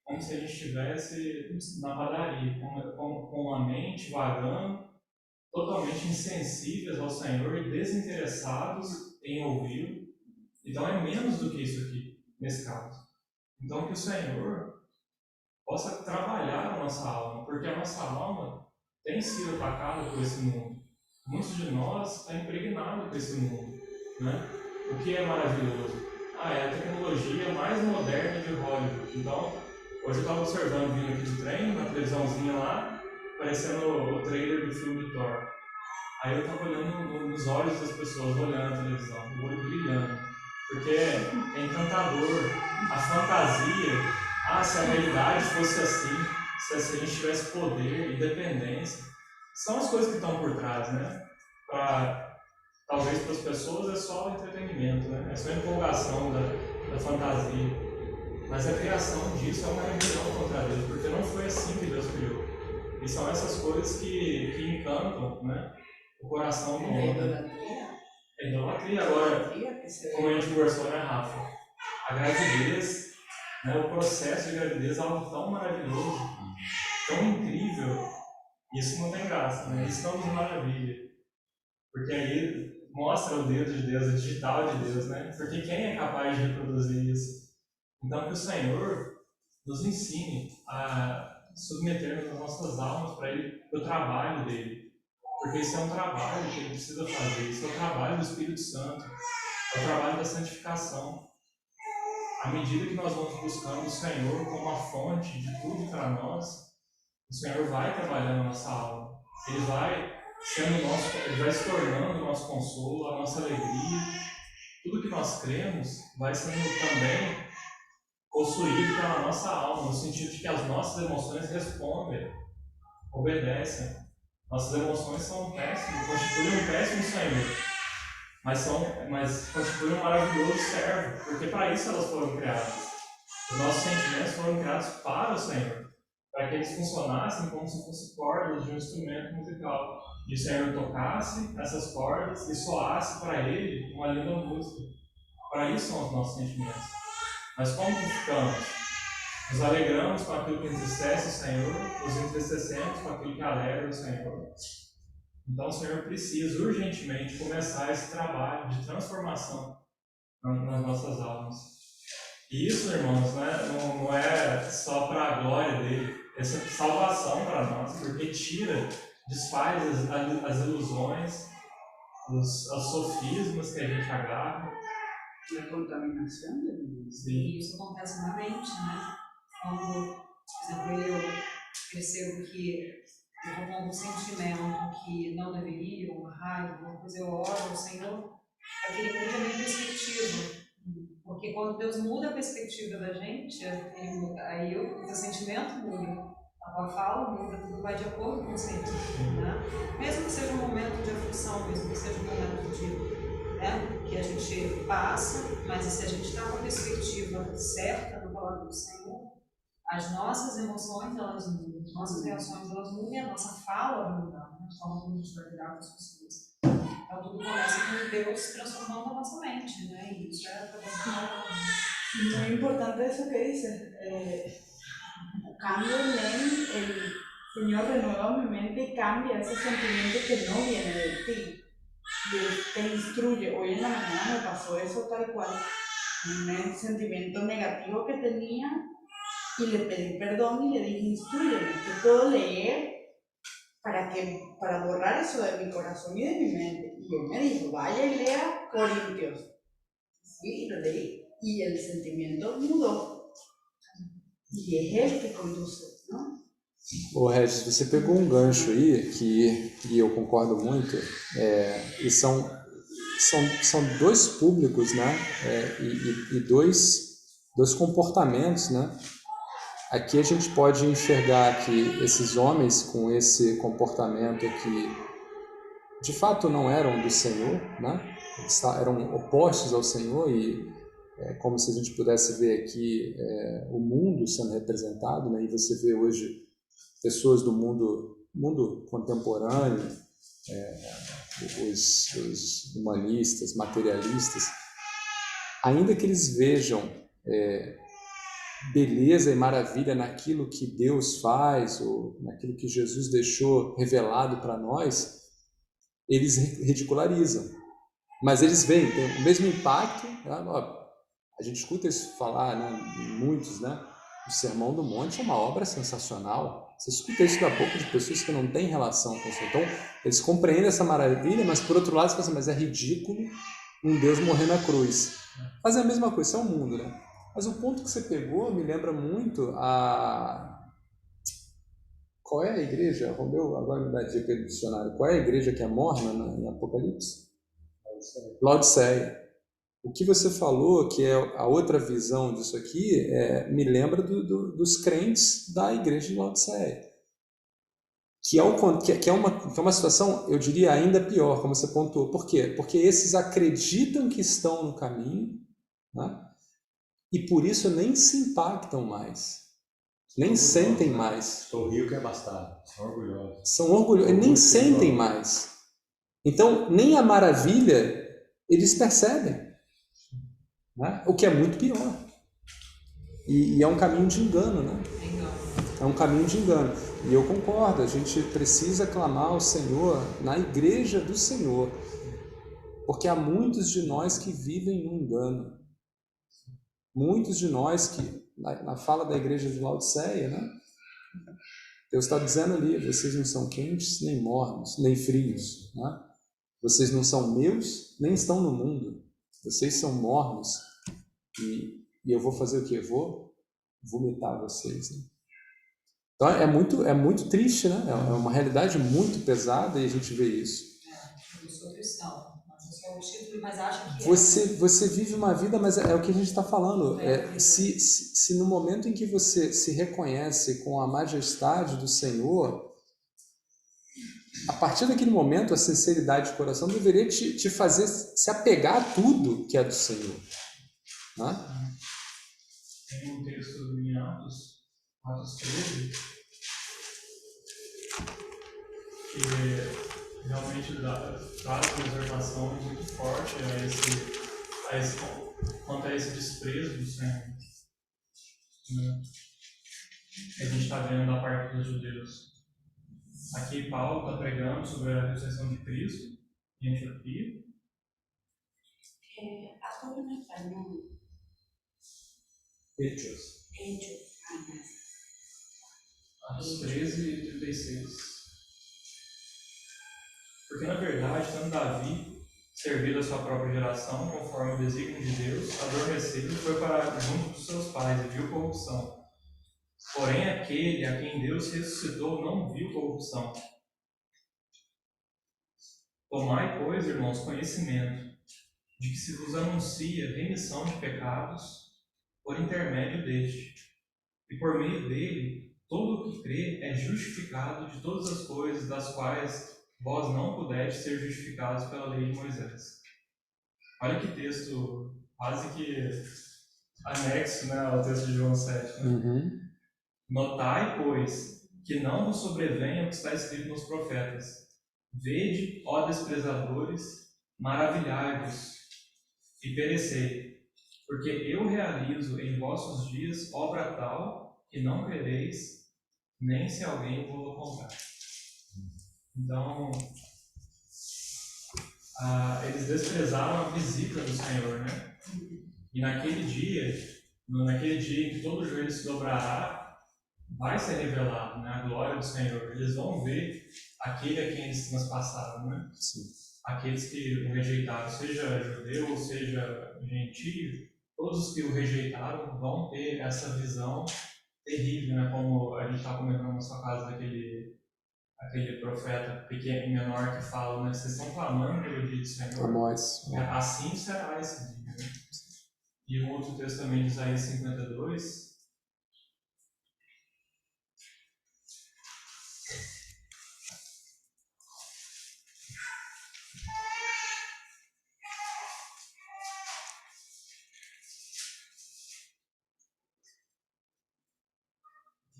Speaker 2: como se a gente estivesse na padaria, com a mente vagando, totalmente insensíveis ao Senhor e desinteressados em ouvi-lo. Então é menos do que isso aqui, nesse caso. Então que o Senhor possa trabalhar a nossa alma, porque a nossa alma tem sido atacada por esse mundo. Muitos de nós estão impregnados por esse mundo, né? O que é maravilhoso? É a tecnologia mais moderna de Hollywood. Então, hoje eu estava observando, vindo aqui de trem, na televisãozinha lá, aparecendo o trailer do filme Thor. Aí eu estava olhando nos olhos das pessoas, olhando a televisão, o olho brilhando, porque é encantador, a fantasia. Se a realidade fosse assim, se a gente tivesse poder, independência, são as coisas que estão por trás, né? Talvez para as pessoas é só entretenimento, né? É só empolgação da fantasia. Mas a criação disso é uma rebelião contra Deus, porque não foi assim que Deus criou. E são essas coisas que encantam, né, o coração do homem. É idolatria. Agora, como a gente conversou, né, Rafa? A gravidez, né, o processo de gravidez é algo tão maravilhoso, tão incrível. Isso não tem graça, né? Isso não nos maravilha. Porque aí mostra o dedo de Deus, o digital de Deus, né? Porque quem é capaz de reproduzir isso? Então que o Senhor nos ensine a submetermos as nossas almas para o trabalho dele. Porque isso é um trabalho que ele precisa fazer, isso é o trabalho do Espírito Santo, é o trabalho da santificação. À medida que nós vamos buscando o Senhor como a fonte de tudo para nós, o Senhor vai trabalhando na nossa alma. Ele vai se tornando o nosso consolo, a nossa alegria. Tudo que nós cremos vai sendo também possuído pela nossa alma, no sentido de que as nossas emoções respondem, obedecem. Nossas emoções são péssimas, constituem um péssimo Senhor, mas constituem um maravilhoso servo, porque para isso elas foram criadas. Os nossos sentimentos foram criados para o Senhor, para que eles funcionassem como se fossem cordas de um instrumento musical. E o Senhor tocasse essas cordas e soasse para Ele uma linda música. Para isso são os nossos sentimentos. Mas como que ficamos? Nos alegramos com aquilo que entristece o Senhor, nos entristecemos com aquilo que alegra o Senhor. Então o Senhor precisa urgentemente começar esse trabalho de transformação nas nossas almas. E isso, irmãos, não é só para a glória dele, essa é salvação para nós, porque desfaz as ilusões, os sofismas que a gente agarra.
Speaker 6: La contaminación del mundo.
Speaker 2: Sim.
Speaker 4: E isso acontece na mente, né? Quando, por exemplo, eu percebo que eu vou com um sentimento que não deveria, uma raiva, alguma coisa, eu oro ao Senhor para que Ele mude a minha perspectiva. Porque quando Deus muda a perspectiva da gente, Ele muda. Aí o teu sentimento muda, a tua fala muda, tudo vai de acordo com o Senhor. Né? Mesmo que seja um momento de aflição, mesmo que seja um momento de que a gente passa, mas se a gente está com a perspectiva certa na palavra do Senhor, as nossas emoções elas mudam, as nossas reações elas mudam e a nossa fala vai mudar, né? A forma como a gente vai lidar com as pessoas. Então tudo começa com Deus transformando a nossa mente, né? E isso é através do novo.
Speaker 6: Muy importante eso que dices. Cambio en el Señor renueva mi mente y cambia ese sentimiento que no viene de ti. Y Él te instruye. Hoy en la mañana me pasó eso tal cual. Un sentimiento negativo que tenía y le pedí perdón y le dije, instrúyeme, que puedo leer para borrar eso de mi corazón y de mi mente. Y Él me dijo, vaya y lea Corintios. Sí, lo leí. Y el sentimiento mudó. E é Ele que conduz, não?
Speaker 3: Ô Regis, você pegou um gancho aí e eu concordo muito, e são dois públicos, né? E dois comportamentos, né? Aqui a gente pode enxergar que esses homens com esse comportamento que de fato não eram do Senhor, né? Eles eram opostos ao Senhor e como se a gente pudesse ver aqui o mundo sendo representado, né? E você vê hoje pessoas do mundo contemporâneo, os humanistas, materialistas, ainda que eles vejam beleza e maravilha naquilo que Deus faz ou naquilo que Jesus deixou revelado para nós, eles ridicularizam. Mas eles veem, tem o mesmo impacto, né? A gente escuta isso falar, né, muitos, né? O Sermão do Monte é uma obra sensacional. Você escuta isso da boca de pessoas que não têm relação com isso. Então, eles compreendem essa maravilha, mas por outro lado, você pensa, mas é ridículo um Deus morrer na cruz. Mas é a mesma coisa, isso é o mundo, né? Mas o ponto que você pegou me lembra muito Qual é a igreja? Romeu, agora me dá a dica do dicionário. Qual é a igreja que é morna em Apocalipse? Laodiceia. O que você falou, que é a outra visão disso aqui, me lembra dos crentes da igreja de Laodiceia. Que é uma situação, eu diria, ainda pior, como você pontuou. Por quê? Porque esses acreditam que estão no caminho, né? E por isso nem se impactam mais, nem sentem mais.
Speaker 5: Sorriu que é bastado, são orgulhosos.
Speaker 3: São orgulhosos, nem sentem mais. Então, nem a maravilha eles percebem. Né? O que é muito pior. E é um caminho de engano, né? É um caminho de engano. E eu concordo, a gente precisa clamar ao Senhor na igreja do Senhor, porque há muitos de nós que vivem no engano. Muitos de nós que na fala da igreja de Laodiceia, né? Deus está dizendo ali, vocês não são quentes, nem mornos, nem frios, né? Vocês não são meus, nem estão no mundo. Vocês são mornos e eu vou fazer o quê? Eu vou vomitar vocês, né? Então é muito triste, né? É uma realidade muito pesada e a gente vê isso.
Speaker 4: Eu sou cristão, mas eu sou o título, mas acho que
Speaker 3: Você vive uma vida, mas é o que a gente está falando. Se no momento em que você se reconhece com a majestade do Senhor, a partir daquele momento, a sinceridade de coração deveria te fazer se apegar a tudo que é do Senhor. Né?
Speaker 2: Tem um texto em Atos 13, que realmente traz uma exortação muito forte quanto a esse desprezo do Senhor. Né? Que a gente está vendo da parte dos judeus. Aqui Paulo está pregando sobre a ressurreição de Cristo em Antioquia.
Speaker 6: Atos no español.
Speaker 5: Hechos.
Speaker 2: Atos 13 e 36. Porque, na verdade, tanto Davi, servido a sua própria geração, conforme o desígnio de Deus, adormecido, foi para junto dos seus pais e viu corrupção. Porém, aquele a quem Deus ressuscitou não viu corrupção. Tomai, pois, irmãos, conhecimento de que se vos anuncia remissão de pecados por intermédio deste, e por meio dele, todo o que crê é justificado de todas as coisas das quais vós não pudeste ser justificados pela lei de Moisés. Olha que texto quase que anexo, né, ao texto de João 7. Né? Notai, pois, que não vos sobrevenha o que está escrito nos profetas. Vede, ó desprezadores, maravilhai-vos e perecei, porque eu realizo em vossos dias obra tal que não crereis, nem se alguém vos contar. Então, eles desprezaram a visita do Senhor, né? E naquele dia em que todo joelho se dobrará, vai ser revelado, né, a glória do Senhor. Eles vão ver aquele a quem eles transpassaram, né?
Speaker 3: Sim.
Speaker 2: Aqueles que o rejeitaram, seja judeu ou seja gentio, todos os que o rejeitaram vão ter essa visão terrível, né? Como a gente está comentando na sua casa aquele profeta pequeno, menor que fala, né? Vocês estão clamando pelo dia do Senhor.
Speaker 3: Amós.
Speaker 2: Assim será esse dia. Né? E um outro texto também de Isaías 52.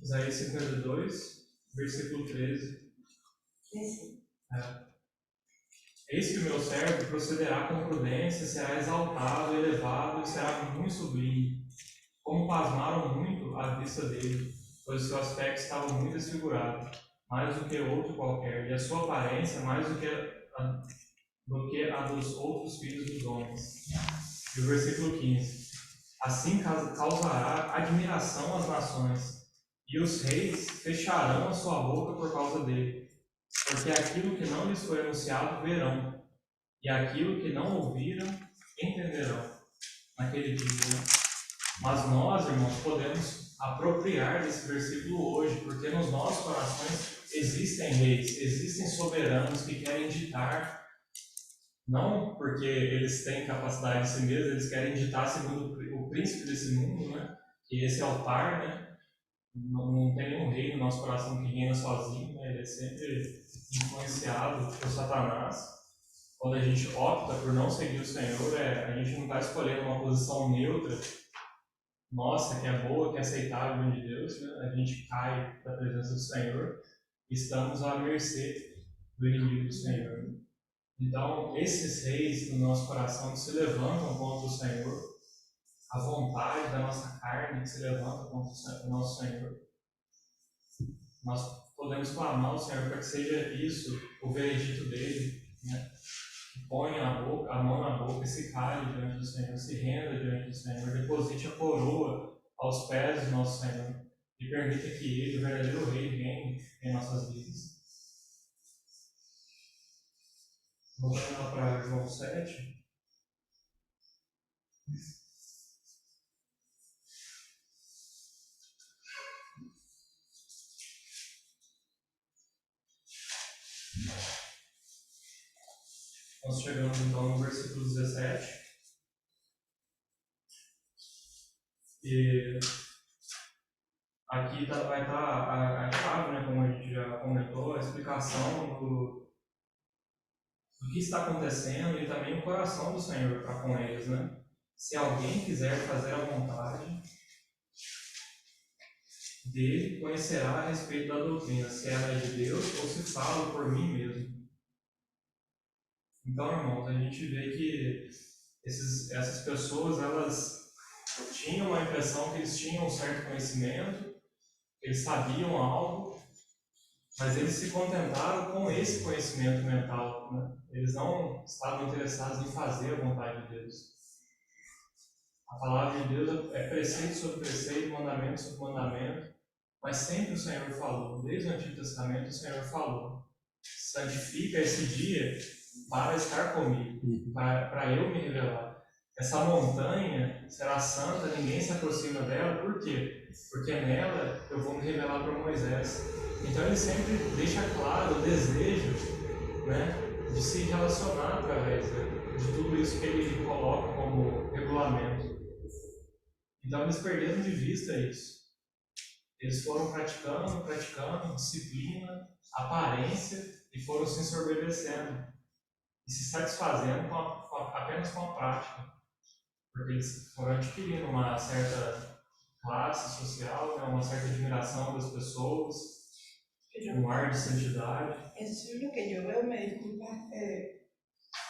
Speaker 2: Isaías 52, versículo 13. Eis que o meu servo procederá com prudência, será exaltado, elevado e será muito sublime. Como pasmaram muito à vista dele, pois o seu aspecto estava muito desfigurado, mais do que outro qualquer, e a sua aparência mais do que a dos outros filhos dos homens. E o versículo 15. Assim causará admiração às nações, e os reis fecharão a sua boca por causa dele. Porque aquilo que não lhes foi anunciado verão, e aquilo que não ouviram entenderão naquele dia. Mas nós, irmãos, podemos apropriar desse versículo hoje, porque nos nossos corações existem reis, existem soberanos que querem ditar, não porque eles têm capacidade em si mesmos, eles querem ditar segundo o príncipe desse mundo, né? Que esse é o par, né? Não tem nenhum rei no nosso coração que reina sozinho, né? Ele é sempre influenciado por Satanás. Quando a gente opta por não seguir o Senhor, a gente não está escolhendo uma posição neutra, nossa, que é boa, que é aceitável diante de Deus, né? A gente cai da presença do Senhor e estamos à mercê do inimigo do Senhor. Então, esses reis no nosso coração que se levantam contra o Senhor, a vontade da nossa carne que se levanta contra o nosso Senhor, nós podemos clamar ao Senhor para que seja isso o veredito dele, né? Ponha a mão na boca e se cale diante do Senhor, se renda diante do Senhor, deposite a coroa aos pés do nosso Senhor e permita que Ele, o verdadeiro Rei, reine em nossas vidas. Voltando lá para João 7. Nós chegamos então no versículo 17. E aqui vai estar a chave, né, como a gente já comentou, a explicação do que está acontecendo e também o coração do Senhor para com eles, né? Se alguém quiser fazer a vontade dele, conhecerá a respeito da doutrina, se ela é de Deus ou se falo por mim mesmo. Então, irmãos, a gente vê que essas pessoas, elas tinham a impressão que eles tinham um certo conhecimento, eles sabiam algo, mas eles se contentaram com esse conhecimento mental, né? Eles não estavam interessados em fazer a vontade de Deus. A palavra de Deus é preceito sobre preceito, mandamento sobre mandamento, mas sempre o Senhor falou. Desde o Antigo Testamento o Senhor falou: santifica esse dia para estar comigo, para eu me revelar. Essa montanha será santa, ninguém se aproxima dela. Por quê? Porque nela eu vou me revelar para Moisés. Então ele sempre deixa claro o desejo, né, de se relacionar através de tudo isso que ele coloca como regulamento. Então eles perderam de vista isso. Eles foram praticando disciplina, aparência, e foram se ensoberbecendo e se satisfazendo apenas com a prática, porque eles foram adquirindo uma certa classe social, né, uma certa admiração das pessoas, um ar de santidade.
Speaker 6: Eso es lo que yo veo, me disculpas,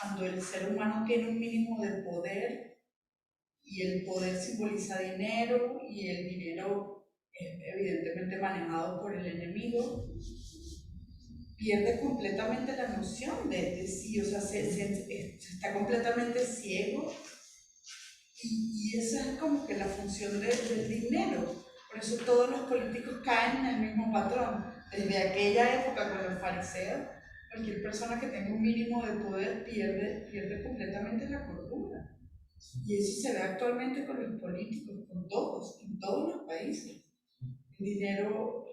Speaker 6: cuando el ser humano tiene un mínimo de poder y el poder simboliza dinero y el dinero es evidentemente manejado por el enemigo, pierde completamente la noción de sí, o sea, se está completamente ciego y esa es como que la función del dinero. Por eso todos los políticos caen en el mismo patrón. Desde aquella época con los fariseos, cualquier persona que tenga un mínimo de poder pierde completamente la cordura. Y eso se ve actualmente con los políticos, con todos, en todos los países. El dinero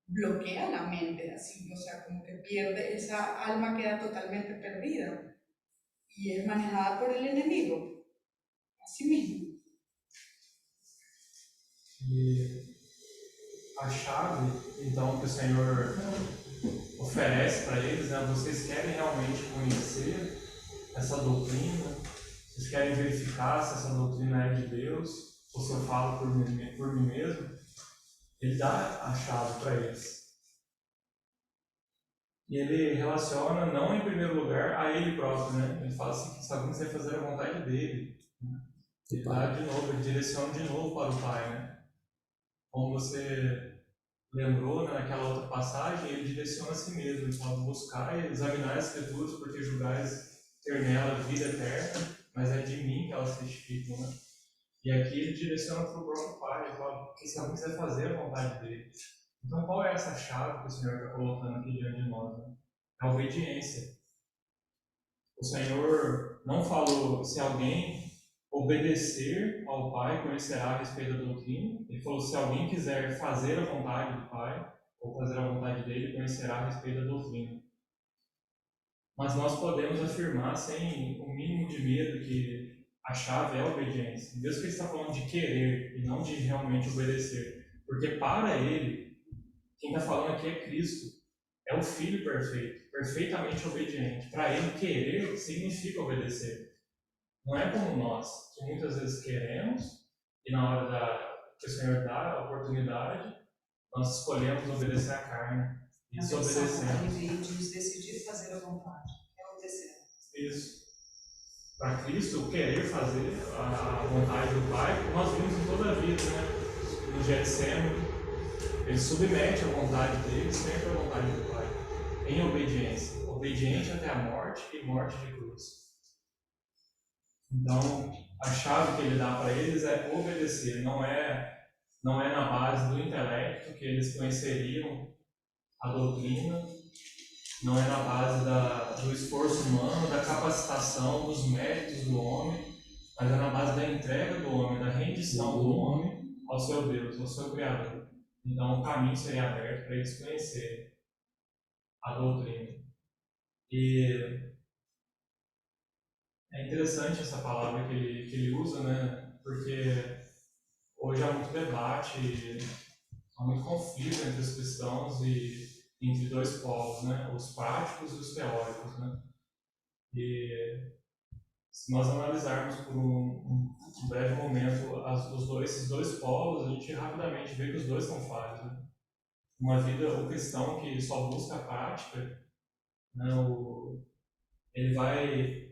Speaker 6: bloquea la mente, así, o sea, como que pierde, esa alma queda totalmente perdida y es manejada por el enemigo, así mismo.
Speaker 2: E a chave, então, que o Senhor oferece para eles, né? Vocês querem realmente conhecer essa doutrina? Vocês querem verificar se essa doutrina é de Deus? Ou se eu falo por mim mesmo? Ele dá a chave para eles. E ele relaciona, não em primeiro lugar, a ele próprio, né? Ele fala assim, que se alguém quiser fazer a vontade dele, né? Ele dá de novo, ele direciona de novo para o Pai, né? Como você lembrou, né, naquela outra passagem, ele direciona a si mesmo. Ele fala: buscar e examinar as Escrituras, porque julgais ter nela vida eterna, mas é de mim que elas testificam, né? E aqui ele direciona para o próprio Pai. Ele fala que se alguém quiser fazer a vontade dele. Então, qual é essa chave que o Senhor está colocando aqui diante de nós, né? É a obediência. O Senhor não falou se alguém obedecer ao Pai conhecerá a respeito da doutrina. Ele falou: se alguém quiser fazer a vontade do Pai, ou fazer a vontade dele, conhecerá a respeito da doutrina. Mas nós podemos afirmar, sem o mínimo de medo, que a chave é a obediência. Deus que ele está falando de querer e não de realmente obedecer. Porque para ele, quem está falando aqui é Cristo. É o Filho perfeito, perfeitamente obediente. Para ele, querer significa obedecer. Não é como nós, que muitas vezes queremos, e na hora que o Senhor dá a oportunidade, nós escolhemos obedecer à carne e desobedecemos.
Speaker 4: Ele diz decidir fazer a vontade, é obedecer.
Speaker 2: Isso. Para Cristo, o querer fazer a vontade do Pai, nós vimos em toda a vida, né? No Getsemane, ele submete a vontade dele sempre à vontade do Pai, em obediência. Obediente até a morte e morte de cruz. Então, a chave que ele dá para eles é obedecer, não é na base do intelecto que eles conheceriam a doutrina, não é na base do esforço humano, da capacitação, dos méritos do homem, mas é na base da entrega do homem, da rendição do homem ao seu Deus, ao seu Criador. Então, o caminho seria aberto para eles conhecerem a doutrina. E é interessante essa palavra que ele usa, né? Porque hoje há muito debate, há muito conflito entre os cristãos e entre dois povos, né? Os práticos e os teóricos, né? E se nós analisarmos por um breve momento esses dois polos, a gente rapidamente vê que os dois são falhos, né? O cristão que só busca a prática, né? Ele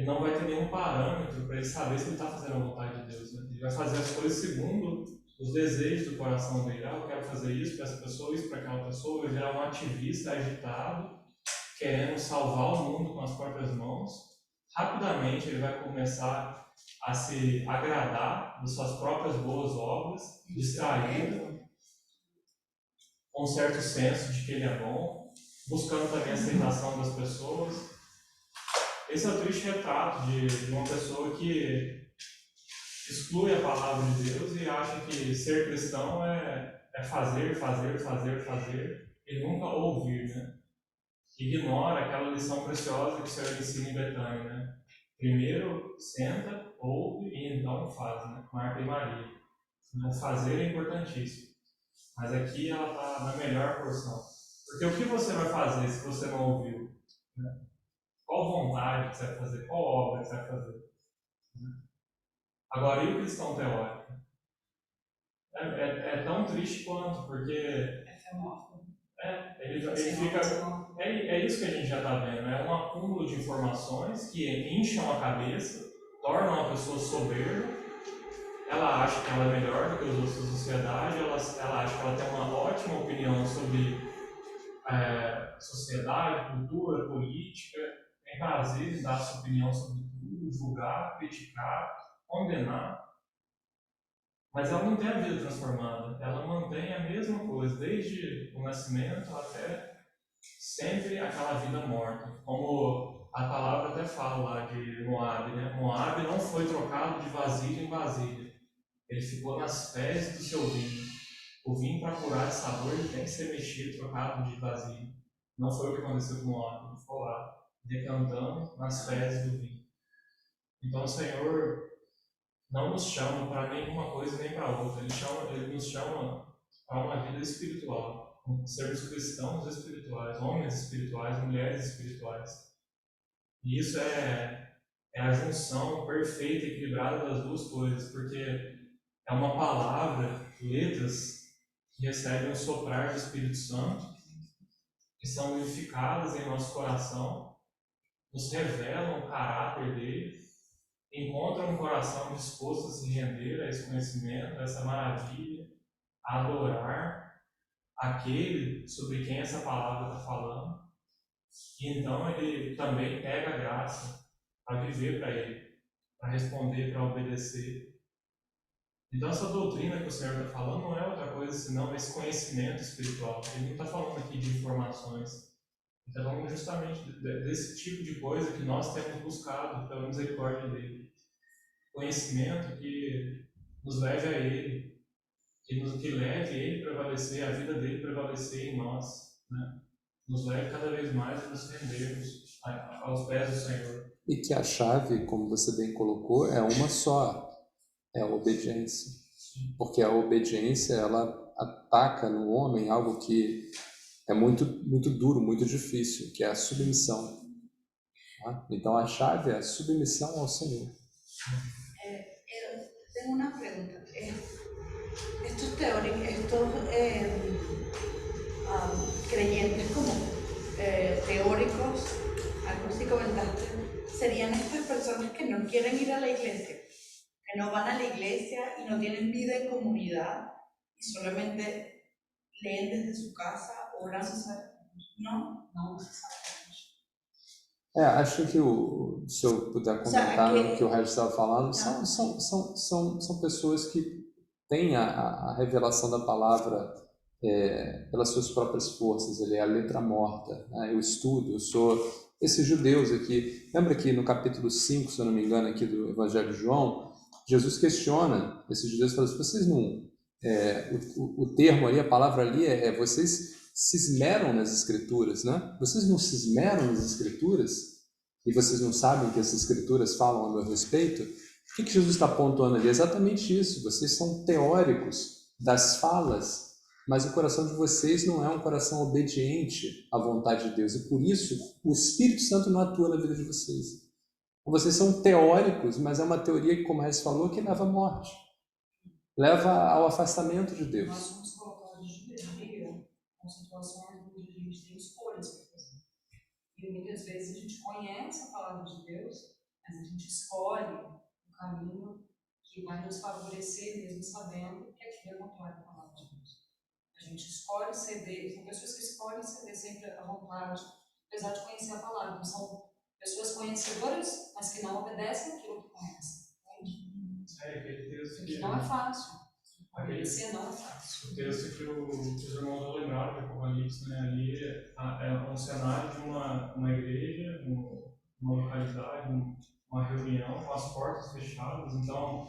Speaker 2: não vai ter nenhum parâmetro para ele saber se ele está fazendo a vontade de Deus, né? Ele vai fazer as coisas segundo os desejos do coração dele. Eu quero fazer isso para essa pessoa, isso para aquela pessoa. Ele virar um ativista agitado, querendo salvar o mundo com as próprias mãos. Rapidamente ele vai começar a se agradar de suas próprias boas obras, distraído, com um certo senso de que ele é bom, buscando também a aceitação das pessoas. Esse é o triste retrato de uma pessoa que exclui a palavra de Deus e acha que ser cristão é fazer, fazer, fazer, fazer e nunca ouvir, né? Ignora aquela lição preciosa que o Senhor ensina em Betânia, né? Primeiro senta, ouve e então faz, né? Marta e Maria. Então, fazer é importantíssimo. Mas aqui ela está na melhor porção. Porque o que você vai fazer se você não ouviu? Né? Qual vontade que você vai fazer? Qual obra que você vai fazer? Agora, e o cristão teórico? É tão triste quanto, porque ele fica. É isso que a gente já está vendo, é um acúmulo de informações que incham a cabeça, tornam a pessoa soberba. Ela acha que ela é melhor do que os outros da sociedade, ela acha que ela tem uma ótima opinião sobre sociedade, cultura, política, tem prazer em dar sua opinião sobre tudo, julgar, criticar, condenar. Mas ela não tem a vida transformada, ela mantém a mesma coisa, desde o nascimento até sempre aquela vida morta. Como a palavra até fala lá de Moabe, né? Moabe não foi trocado de vasilha em vasilha, ele ficou nas fezes do seu vinho. O vinho, para curar de sabor, ele tem que ser mexido, trocado de vasilha. Não foi o que aconteceu com Moabe, ele ficou lá, decantando nas fezes do vinho. Então o Senhor não nos chama para nenhuma coisa nem para outra. Ele nos chama para uma vida espiritual. Sermos cristãos espirituais, homens espirituais, mulheres espirituais. E isso é a junção perfeita e equilibrada das duas coisas, porque é uma palavra, letras, que recebem o soprar do Espírito Santo, que são vivificadas em nosso coração, nos revelam o caráter dele, encontra um coração disposto a se render a esse conhecimento, a essa maravilha, a adorar aquele sobre quem essa palavra está falando. E então ele também pega a graça para viver para ele, para responder, para obedecer. Então essa doutrina que o Senhor está falando não é outra coisa senão esse conhecimento espiritual. Ele não está falando aqui de informações. Ele está falando justamente desse tipo de coisa que nós temos buscado pela misericórdia dele. Conhecimento que nos leve a Ele, que leve Ele prevalecer, a vida dele prevalecer em nós, né? Nos leve cada vez mais a nos rendermos aos pés do Senhor.
Speaker 3: E que a chave, como você bem colocou, é uma só, é a obediência. Porque a obediência, ela ataca no homem algo que é muito, muito duro, muito difícil, que é a submissão. Tá? Então a chave é a submissão ao Senhor.
Speaker 6: Tengo una pregunta. Estos teóricos, creyentes como teóricos, algo así comentaste, serían estas personas que no quieren ir a la iglesia, que no van a la iglesia y no tienen vida en comunidad y solamente leen desde su casa, oran, ¿no?
Speaker 4: Não necessariamente.
Speaker 3: Acho que se eu puder comentar o que o Regis estava falando, são pessoas que têm a revelação da palavra pelas suas próprias forças. Ele é a letra morta, né? Eu estudo, eu sou esses judeus aqui. Lembra que no capítulo 5, se eu não me engano, aqui do Evangelho de João, Jesus questiona esses judeus, fala assim: vocês não... o termo ali, a palavra ali vocês se esmeram nas Escrituras, né? Vocês não se esmeram nas Escrituras e vocês não sabem que as Escrituras falam a meu respeito? O que Jesus está apontando ali? É exatamente isso. Vocês são teóricos das falas, mas o coração de vocês não é um coração obediente à vontade de Deus, e por isso o Espírito Santo não atua na vida de vocês. Vocês são teóricos, mas é uma teoria que, como a Regis falou, que leva à morte, leva ao afastamento de Deus.
Speaker 4: Nós somos colocados de dia com situações onde a gente tem escolhas para fazer. E muitas vezes a gente conhece a palavra de Deus, mas a gente escolhe o caminho que vai nos favorecer, mesmo sabendo que aquilo é contrário à palavra de Deus. A gente escolhe ceder, são pessoas que escolhem ceder sempre à vontade, apesar de conhecer a palavra. Não são pessoas conhecedoras, mas que não obedecem aquilo que conhecem.
Speaker 2: Aquele texto
Speaker 4: que não é fácil. Obedecer não é
Speaker 2: o
Speaker 4: fácil.
Speaker 2: texto que os irmãos não lembraram de Apocalipse, né? Ali é um cenário de uma igreja, uma localidade, uma reunião com as portas fechadas. Então,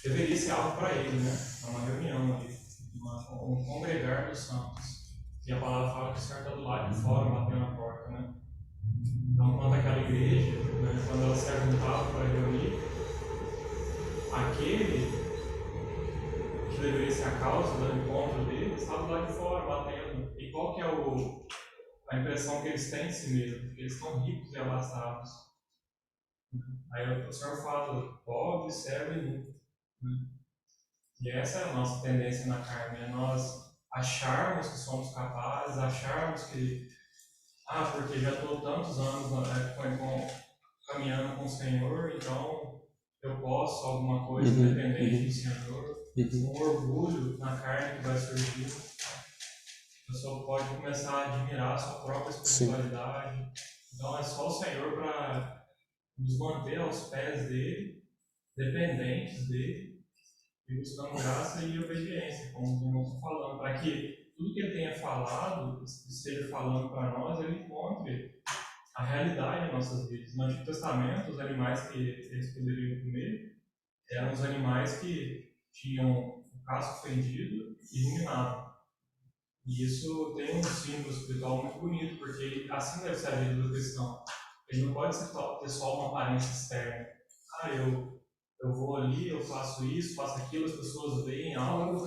Speaker 2: deveria ser algo para ele, né? É uma reunião ali, um congregar dos santos. E a palavra fala que o Senhor está do lado de fora, batendo na porta, né? Então, quando aquela igreja, né, quando ela se ajuntava para reunir, aquele que deveria ser a causa do encontro deles estava do lado de fora, batendo. E qual que é a impressão que eles têm de si mesmos? Que eles estão ricos e abastados. Aí o Senhor fala, pobre, cego e nu. E essa é a nossa tendência na carne, é nós acharmos que somos capazes, acharmos que, porque já estou tantos anos caminhando com o Senhor, então eu posso alguma coisa independente do Senhor. Um orgulho na carne que vai surgir. A pessoa pode começar a admirar a sua própria espiritualidade. Então é só o Senhor para nos manter aos pés dele, dependentes dele, e buscando graça e obediência, como os irmãos estão falando, para que tudo que ele tenha falado, esteja falando para nós, ele encontre a realidade das nossas vidas. No Antigo Testamento, os animais que eles poderiam comer eram os animais que tinham o casco fendido e ruminavam. E isso tem um símbolo espiritual muito bonito, porque assim deve ser a vida do cristão. Ele não pode ter só uma aparência externa. Eu vou ali, eu faço isso, faço aquilo, as pessoas veem algo,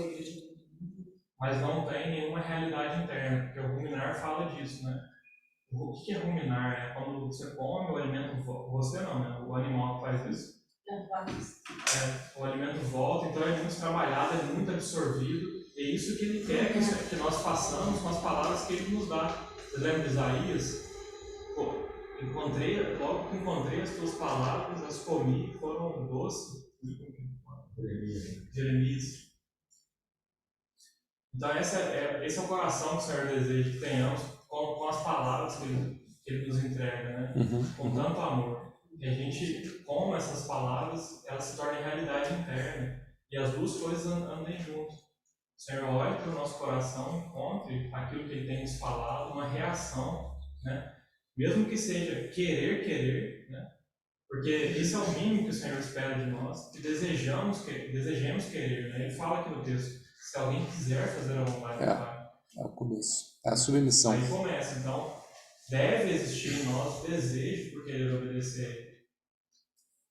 Speaker 2: mas não tem nenhuma realidade interna, porque o ruminar fala disso, né? O que é ruminar? É quando você come o alimento, você não, né? O animal que faz isso. O alimento volta, então é muito trabalhado, é muito absorvido. É isso que ele quer que nós façamos com as palavras que ele nos dá. Você lembra de Isaías? Logo que encontrei as tuas palavras, as comi, foram doces. Jeremias. Então esse é o coração que o Senhor deseja que tenhamos com as palavras que ele nos entrega, né? Com tanto amor. Que a gente, com essas palavras, elas se tornem realidade interna. E as duas coisas andem juntas. O Senhor olhe para o nosso coração, encontre aquilo que Ele tem nos falado, uma reação, né? Mesmo que seja querer, né? Porque isso é o mínimo que o Senhor espera de nós, que desejemos querer, né? Ele fala aqui no texto, se alguém quiser fazer a vontade do Pai.
Speaker 3: É o começo, é a submissão.
Speaker 2: Aí começa, então, deve existir em nós desejo por querer obedecer.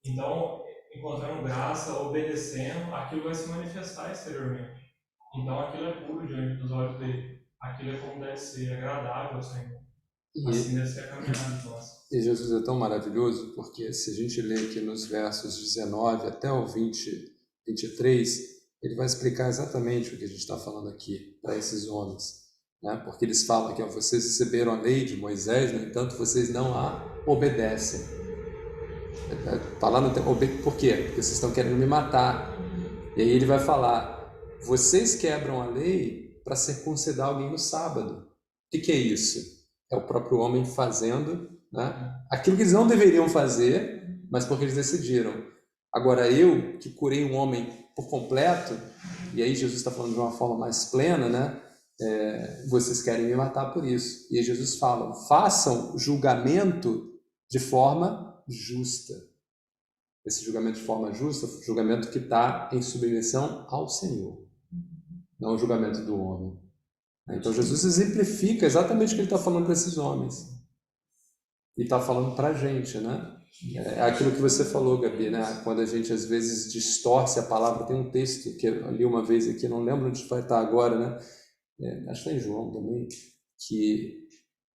Speaker 2: Então, encontrando graça, obedecendo, aquilo vai se manifestar exteriormente. Então, aquilo é puro diante dos olhos dele. Aquilo é como deve ser, agradável ao Senhor. Assim deve ser a caminhada de nós.
Speaker 3: E Jesus é tão maravilhoso, porque se a gente ler aqui nos versos 19 até o 23, ele vai explicar exatamente o que a gente está falando aqui para esses homens. Né? Porque eles falam que vocês receberam a lei de Moisés, no entanto, vocês não a obedecem. Por quê? Porque vocês estão querendo me matar. E aí ele vai falar, vocês quebram a lei para circuncidar alguém no sábado. O que é isso? É o próprio homem fazendo né? Aquilo que eles não deveriam fazer, mas porque eles decidiram. Agora eu, que curei um homem por completo, e aí Jesus está falando de uma forma mais plena, né? Vocês querem me matar por isso. E aí Jesus fala, façam julgamento de forma justa. Esse julgamento de forma justa, julgamento que está em submissão ao Senhor, não o julgamento do homem. Então Jesus exemplifica exatamente o que ele está falando para esses homens. E está falando para a gente, né? É aquilo que você falou, Gabi, né? Quando a gente às vezes distorce a palavra, tem um texto que eu li uma vez aqui, não lembro onde vai estar agora, né? Acho que está em João também, que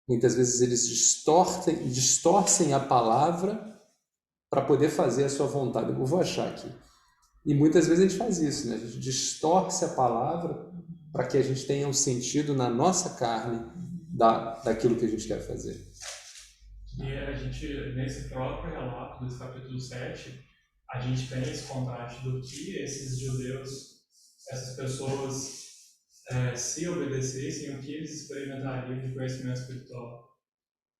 Speaker 3: muitas vezes eles distorcem a palavra para poder fazer a sua vontade. Eu vou achar aqui. E muitas vezes a gente faz isso, né? A gente distorce a palavra para que a gente tenha um sentido na nossa carne daquilo que a gente quer fazer.
Speaker 2: E a gente, nesse próprio relato desse capítulo 7, a gente tem esse contraste do que esses judeus, essas pessoas, se obedecessem, o que eles experimentariam de conhecimento espiritual.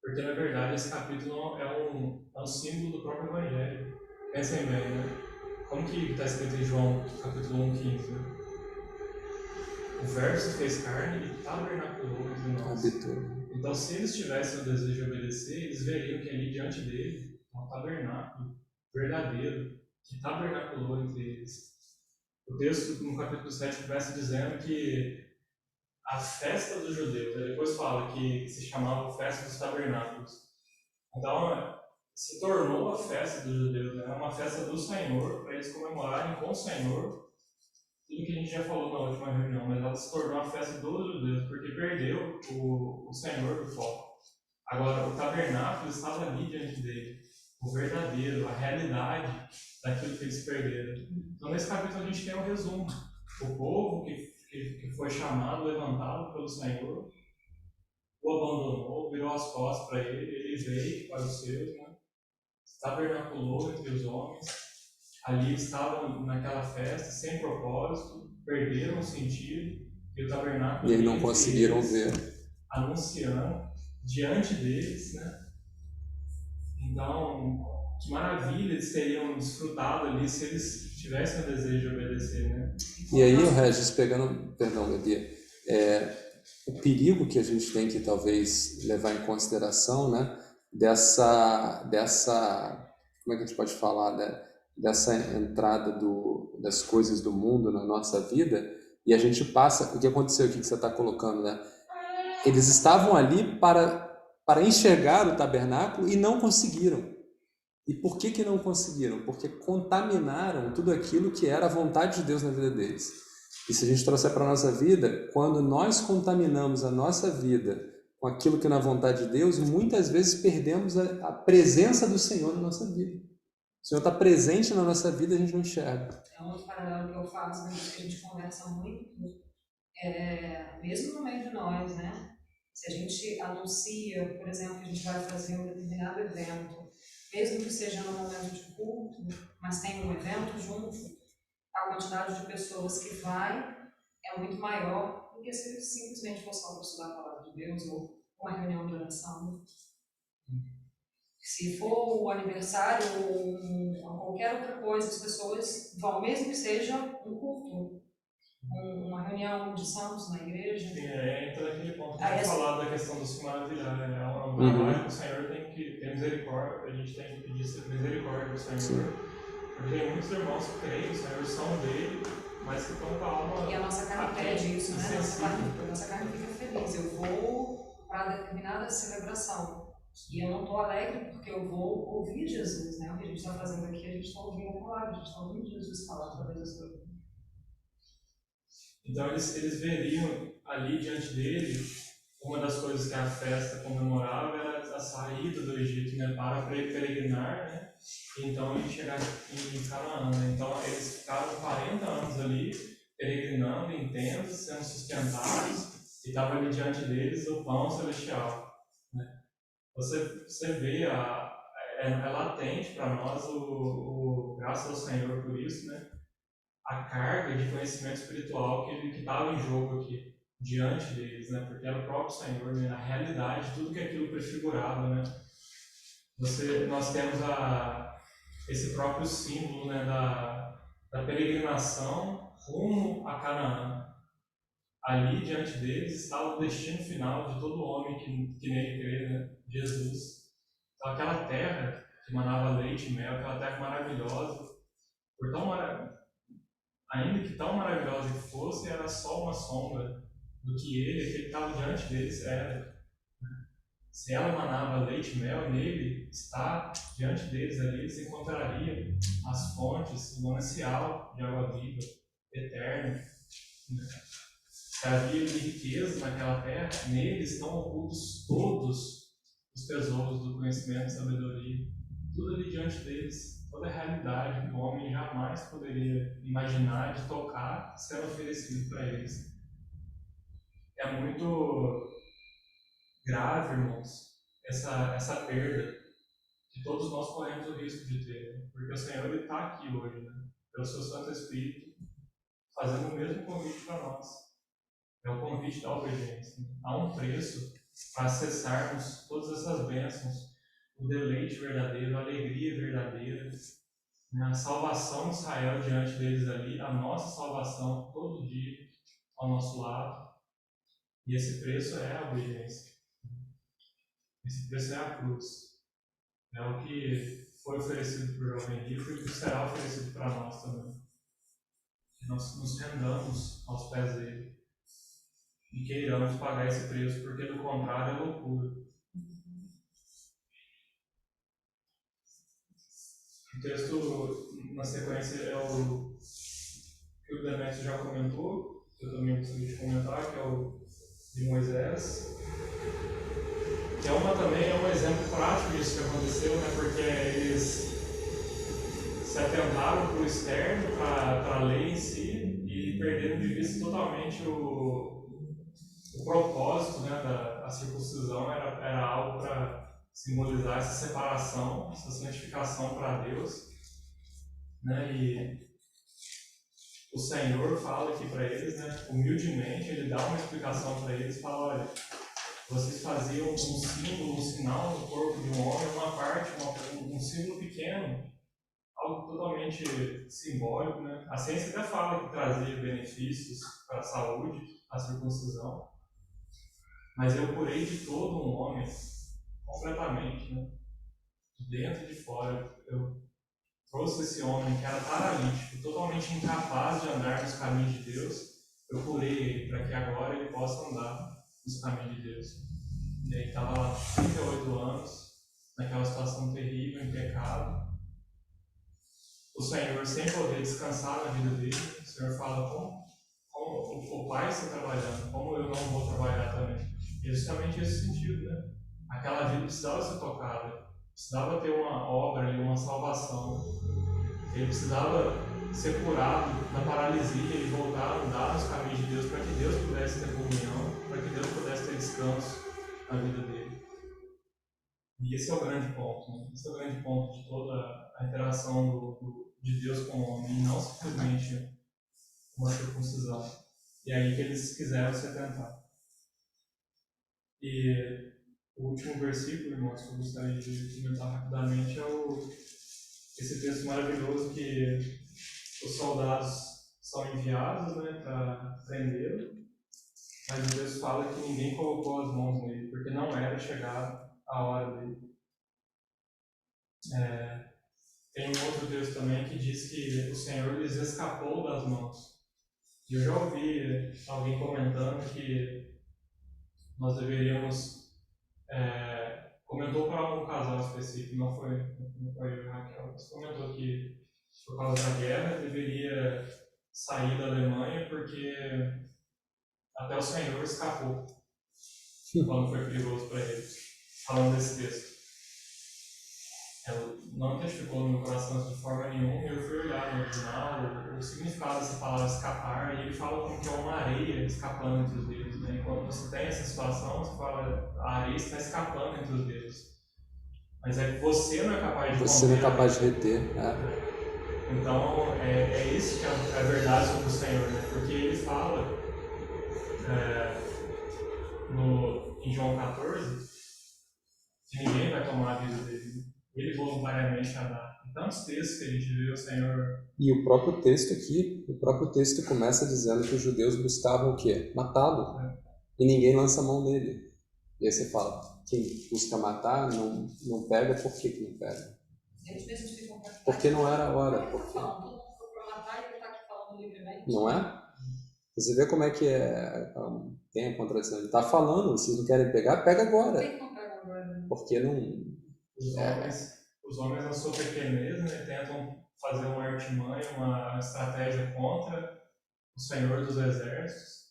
Speaker 2: Porque, na verdade, esse capítulo é um símbolo do próprio Evangelho. Pensem bem, né? Como que está escrito em João, capítulo 1:15, né? O verso fez carne e tabernaculou entre nós. Então, se eles tivessem o desejo de obedecer, eles veriam que ali diante dele é um tabernáculo verdadeiro, que tabernaculou entre eles. O texto, no capítulo 7, começa dizendo que a festa dos judeus, depois fala que se chamava Festa dos Tabernáculos. Então, se tornou a festa dos judeus, né? Uma festa do Senhor, para eles comemorarem com o Senhor tudo que a gente já falou na última reunião, mas ela se tornou a festa dos judeus, porque perdeu o Senhor do foco. Agora, o tabernáculo estava ali diante dele, o verdadeiro, a realidade daquilo que eles perderam. Então, nesse capítulo, a gente tem um resumo. O povo que foi chamado, levantado pelo Senhor, o abandonou, virou as costas para ele, ele veio para os seus, né? Tabernaculou entre os homens. Ali estavam naquela festa, sem propósito, perderam o sentido, e o tabernáculo...
Speaker 3: E aí não conseguiram ver.
Speaker 2: Anunciando diante deles, né? Então, que maravilha eles teriam desfrutado ali se eles tivessem o desejo de obedecer, né?
Speaker 3: E aí, o Regis, perdão, Gabi, o perigo que a gente tem que talvez levar em consideração, né? Dessa como é que a gente pode falar, né? Dessa entrada das coisas do mundo na nossa vida, e a gente passa, o que aconteceu aqui que você está colocando, né? Eles estavam ali para enxergar o tabernáculo e não conseguiram. E por que não conseguiram? Porque contaminaram tudo aquilo que era a vontade de Deus na vida deles. E se a gente trouxer para a nossa vida, quando nós contaminamos a nossa vida com aquilo que é na vontade de Deus, muitas vezes perdemos a presença do Senhor na nossa vida. O Senhor está presente na nossa vida e a gente não enxerga.
Speaker 4: É um outro paralelo que eu faço, né, que a gente conversa muito, mesmo no meio de nós, né? Se a gente anuncia, por exemplo, que a gente vai fazer um determinado evento, mesmo que seja no momento de culto, mas tem um evento junto, a quantidade de pessoas que vai é muito maior do que se simplesmente for só para estudar a palavra de Deus ou uma reunião de oração. Se for o aniversário ou qualquer outra coisa, as pessoas vão, mesmo que seja um culto, uma reunião de santos na igreja.
Speaker 2: Sim, entra naquele ponto que a gente falar da questão do se maravilhar, né? É um trabalho que o Senhor tem que ter misericórdia, a gente tem que pedir misericórdia do Senhor. Sim. Porque tem muitos irmãos que creem, o Senhor são dele, mas que estão com a alma.
Speaker 4: E a nossa carne pede isso, né? Nossa carne fica feliz. Eu vou para determinada celebração. E eu não estou alegre porque eu vou ouvir Jesus, né? O que a gente está fazendo aqui, a gente está ouvindo a palavra, a gente está ouvindo Jesus falar através da sua vida.
Speaker 2: Então eles veriam ali diante dele, uma das coisas que a festa comemorava era a saída do Egito, né? Para peregrinar, né? Então eles chegaram em Canaã, né? Então eles ficaram 40 anos ali, peregrinando em tendas, sendo sustentados, e estava ali diante deles o pão celestial, né? Você vê, é latente para nós, graças ao Senhor por isso, né? A carga de conhecimento espiritual que estava em jogo aqui, diante deles, né? Porque era o próprio Senhor, né? A realidade, tudo que aquilo prefigurava, né? nós temos esse próprio símbolo, né, da peregrinação rumo a Canaã. Ali, diante deles, estava o destino final de todo homem que nele crê, né? Jesus. Então, aquela terra que manava leite e mel, aquela terra maravilhosa, ainda que tão maravilhosa que fosse, era só uma sombra do que aquele que estava diante deles, era. Se ela manava leite e mel, nele está, diante deles ali, eles encontrariam as fontes, o manancial de água viva, eterno. Se havia riqueza naquela terra, neles estão ocultos todos os tesouros do conhecimento e sabedoria. Tudo ali diante deles, toda a realidade que o homem jamais poderia imaginar de tocar, sendo oferecido para eles. É muito grave, irmãos, essa perda que todos nós corremos o risco de ter, né? Porque o Senhor está aqui hoje, né? Pelo seu Santo Espírito, fazendo o mesmo convite para nós. É o convite da obediência. Há um preço para acessarmos todas essas bênçãos, o deleite verdadeiro, a alegria verdadeira, a salvação de Israel diante deles ali, a nossa salvação todo dia ao nosso lado. E esse preço é a obediência. Esse preço é a cruz. É o que foi oferecido para o jovem rico e o que será oferecido para nós também. Que nós nos rendamos aos pés dele e queiramos pagar esse preço, porque do contrário é loucura. O texto, na sequência, é o que o Demetrio já comentou, que eu também gostaria de comentar, que é o de Moisés, que também é um exemplo prático disso que aconteceu, né? Porque eles se atentaram para o externo, para a lei em si, e perderam de vista totalmente o propósito, né, da circuncisão. Era algo para simbolizar essa separação, essa santificação para Deus, né? E o Senhor fala aqui para eles, né, humildemente, ele dá uma explicação para eles, fala: olha, vocês faziam um símbolo, um sinal no corpo de um homem, uma parte, um símbolo pequeno, algo totalmente simbólico, né? A ciência até fala que trazia benefícios para a saúde, a circuncisão, mas eu curei de todo um homem, completamente, né? De dentro e de fora. Eu trouxe esse homem que era paralítico, totalmente incapaz de andar nos caminhos de Deus, eu curei ele para que agora ele possa andar nos caminhos de Deus. E aí estava lá 38 anos, naquela situação terrível, em pecado. O Senhor, sem poder descansar na vida dele, o Senhor fala: como o Pai está trabalhando, como eu não vou trabalhar também? E justamente esse sentido, né? Aquela vida precisava ser tocada, precisava ter uma obra ali, uma salvação. Ele precisava ser curado da paralisia e voltar a andar nos caminhos de Deus, para que Deus pudesse ter comunhão, para que Deus pudesse ter descanso na vida dele. E esse é o grande ponto, né? Esse é o grande ponto de toda a interação de Deus com o homem, e não simplesmente uma circuncisão. E é aí que eles quiseram se atentar. E o último versículo, irmãos, que eu gostaria de comentar rapidamente é esse texto maravilhoso que os soldados são enviados, né, para prendê-lo, mas o Deus fala que ninguém colocou as mãos nele, porque não era chegada a hora dele. Tem um outro texto também que diz que o Senhor lhes escapou das mãos. E eu já ouvi alguém comentando que nós deveríamos... comentou para um casal específico, não foi eu e Raquel, mas comentou que por causa da guerra deveria sair da Alemanha porque até o Senhor escapou quando foi perigoso para eles. Falando desse texto, ela não testificou no meu coração de forma nenhuma, e eu fui olhar no original o significado dessa palavra escapar, e ele fala como que é uma areia escapando entre os dedos, né? E quando você tem essa situação, você fala: a areia está escapando entre os dedos. Mas é que você não é capaz de
Speaker 3: Você não é capaz de reter.
Speaker 2: Então, é isso que é a verdade sobre o Senhor, né? Porque ele fala em João 14, que ninguém vai tomar a vida dele. Ele voluntariamente a dar. Em tantos textos que a gente vê o Senhor...
Speaker 3: E o próprio texto começa dizendo que os judeus buscavam o quê? Matá-lo. E ninguém lança a mão nele. E aí você fala, quem busca matar não pega, por que não pega?
Speaker 4: Eles mesmos ficam para
Speaker 3: Porque não era a hora.
Speaker 4: Todo mundo foi para matar e ele está aqui falando livremente.
Speaker 3: Não é? Você vê como é que tem a contradição. Ele está falando, vocês não querem pegar? Pega agora.
Speaker 4: Por que não pega agora? Né?
Speaker 3: Porque não...
Speaker 2: Os homens na sua pequenez, né, tentam fazer uma artimanha, uma estratégia contra o Senhor dos Exércitos.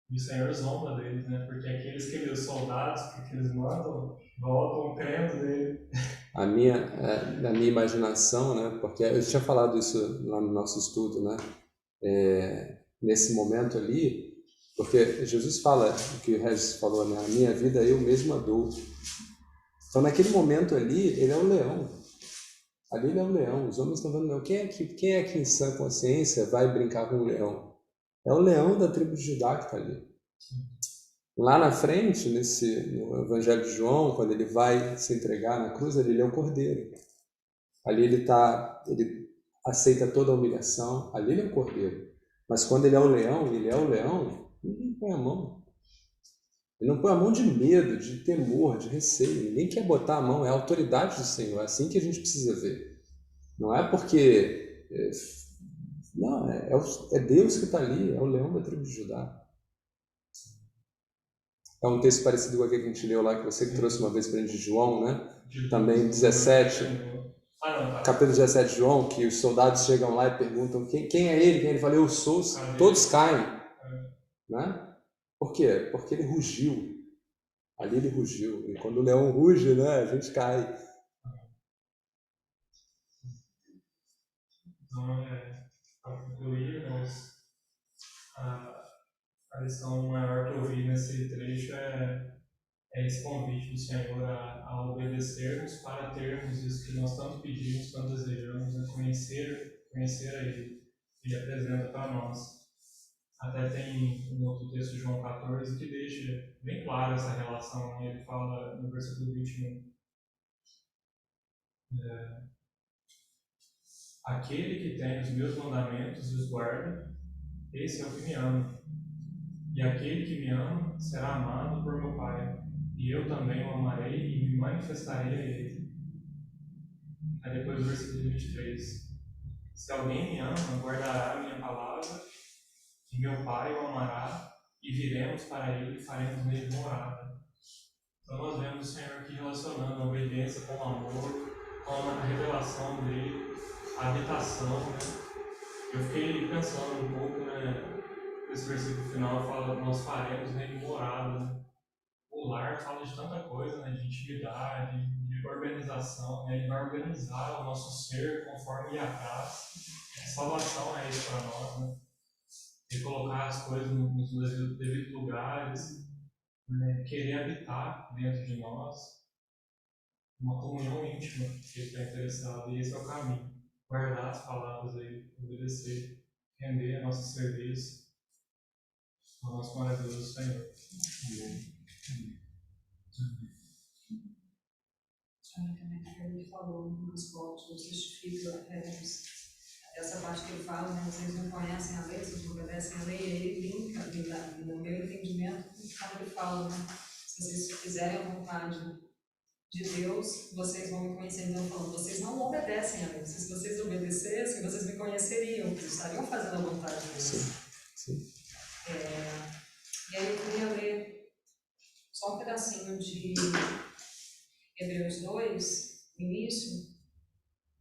Speaker 2: E o Senhor zomba deles, né? Porque aqueles soldados que eles mandam voltam crendo nele.
Speaker 3: Na minha imaginação, né? Porque eu tinha falado isso lá no nosso estudo, né? Nesse momento ali, porque Jesus fala o que o Regis falou, né? A minha vida eu mesmo a dou. Então, naquele momento ali, ele é o leão. Ali ele é o leão. Os homens estão vendo o leão. Quem é que em sã consciência vai brincar com o leão? É o leão da tribo de Judá que está ali. Lá na frente, no Evangelho de João, quando ele vai se entregar na cruz, ele é o cordeiro. Ali ele aceita toda a humilhação. Ali ele é o cordeiro. Mas quando ele é o leão, ninguém põe a mão. Ele não põe a mão de medo, de temor, de receio. Ninguém quer botar a mão, é a autoridade do Senhor. É assim que a gente precisa ver. Não é porque... Não, é Deus que está ali, é o leão da tribo de Judá. É um texto parecido com aquele que a gente leu lá, que você que trouxe uma vez para a gente de João, né? Também 17, capítulo 17 de João, que os soldados chegam lá e perguntam quem é ele? Quem ele fala, eu sou, todos caem. Né? Por quê? Porque ele rugiu. Ali ele rugiu. E quando o leão ruge, né, a gente cai.
Speaker 2: Então, para concluir, a lição maior que eu vi nesse trecho é esse convite do Senhor a obedecermos para termos isso que nós tanto pedimos, tanto desejamos, né? Conhecer a Ele. Ele apresenta para nós. Até tem um outro texto de João 14 que deixa bem claro essa relação. Ele fala no versículo 21. Aquele que tem os meus mandamentos e os guarda, esse é o que me ama. E aquele que me ama será amado por meu Pai. E eu também o amarei e me manifestarei a ele. Aí depois do versículo 23. Se alguém me ama, guardará a minha palavra, e meu Pai o amará, e viremos para ele e faremos nele morada. Então nós vemos o Senhor aqui relacionando a obediência com o amor, com a revelação dele, a habitação, né? Eu fiquei pensando um pouco, né? Esse versículo final fala, nós faremos nele morada, né? O lar fala de tanta coisa, né? De intimidade, de organização, né? Ele vai organizar o nosso ser conforme ele apraz. A salvação é isso para nós, né? E colocar as coisas nos devidos lugares, né? Querer habitar dentro de nós, uma comunhão íntima que ele está interessado, e esse é o caminho. Guardar as palavras aí, obedecer, render a nosso serviço ao nosso maravilhoso Senhor. Amém.
Speaker 4: Também ele falou nos pontos, justifica essa parte que ele fala, né? Vocês não conhecem a lei, vocês não obedecem a lei, e ele linka no meu entendimento, como ele fala, né? Se vocês fizerem a vontade de Deus, vocês vão me conhecer. Então, falando, vocês não obedecem a Deus. Se vocês obedecessem, vocês me conheceriam, vocês estariam fazendo a vontade de Deus.
Speaker 3: Sim.
Speaker 4: E aí eu queria ler só um pedacinho de Hebreus 2, no início,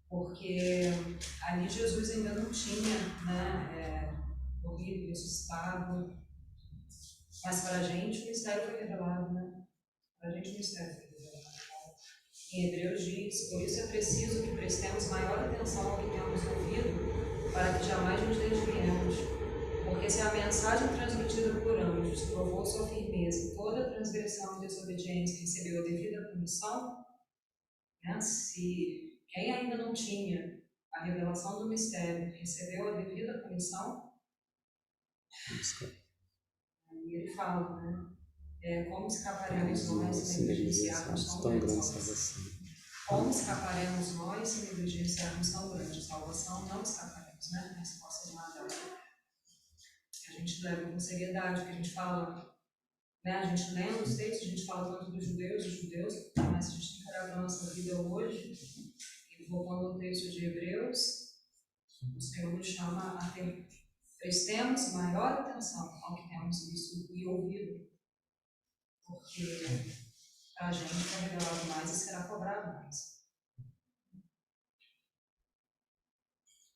Speaker 4: porque ali Jesus ainda não tinha, né, morrido, ressuscitado, mas para a gente o mistério foi revelado, né? Para a gente o mistério foi revelado. Em Hebreus diz, por isso é preciso que prestemos maior atenção ao que temos ouvido, para que jamais nos desviemos. Porque se a mensagem transmitida por anjos provou sua firmeza e toda transgressão e desobediência recebeu a devida punição, né? Se quem ainda não tinha a revelação do mistério recebeu a devida punição, e ele fala, né? como escaparemos nós se negligenciarmos tão grande salvação? Como escaparemos nós se negligenciarmos tão grande salvação? Não escaparemos, né? A resposta de Madalena. A gente leva com seriedade, porque a gente fala, né? A gente lê os textos, a gente fala tanto dos judeus, mas a gente tem que olhar para a nossa vida hoje, e voltando ao texto de Hebreus, o Senhor nos chama a ter, prestemos maior atenção ao que temos visto e ouvido, porque a gente é revelado mais e será cobrado mais.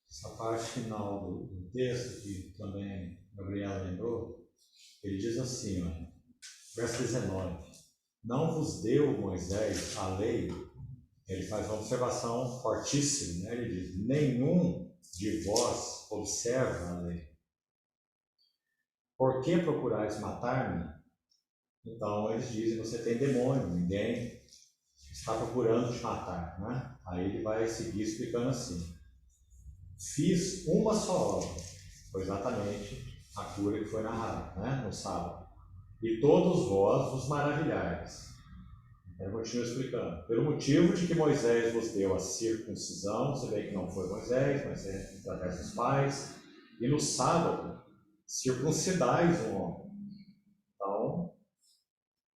Speaker 5: Essa parte final do texto, que também Gabriel lembrou, ele diz assim, ó, verso 19: não vos deu Moisés a lei. Ele faz uma observação fortíssima, né? Ele diz: nenhum de vós observa a lei. Por que procurais matar-me? Então eles dizem: você tem demônio, ninguém está procurando te matar, né? Aí ele vai seguir explicando assim: fiz uma só obra, foi exatamente a cura que foi narrada, né? No sábado, e todos vós vos maravilhais. Eu continuo explicando: pelo motivo de que Moisés vos deu a circuncisão, você vê que não foi Moisés, mas é através dos pais, e no sábado circuncidais um homem. Então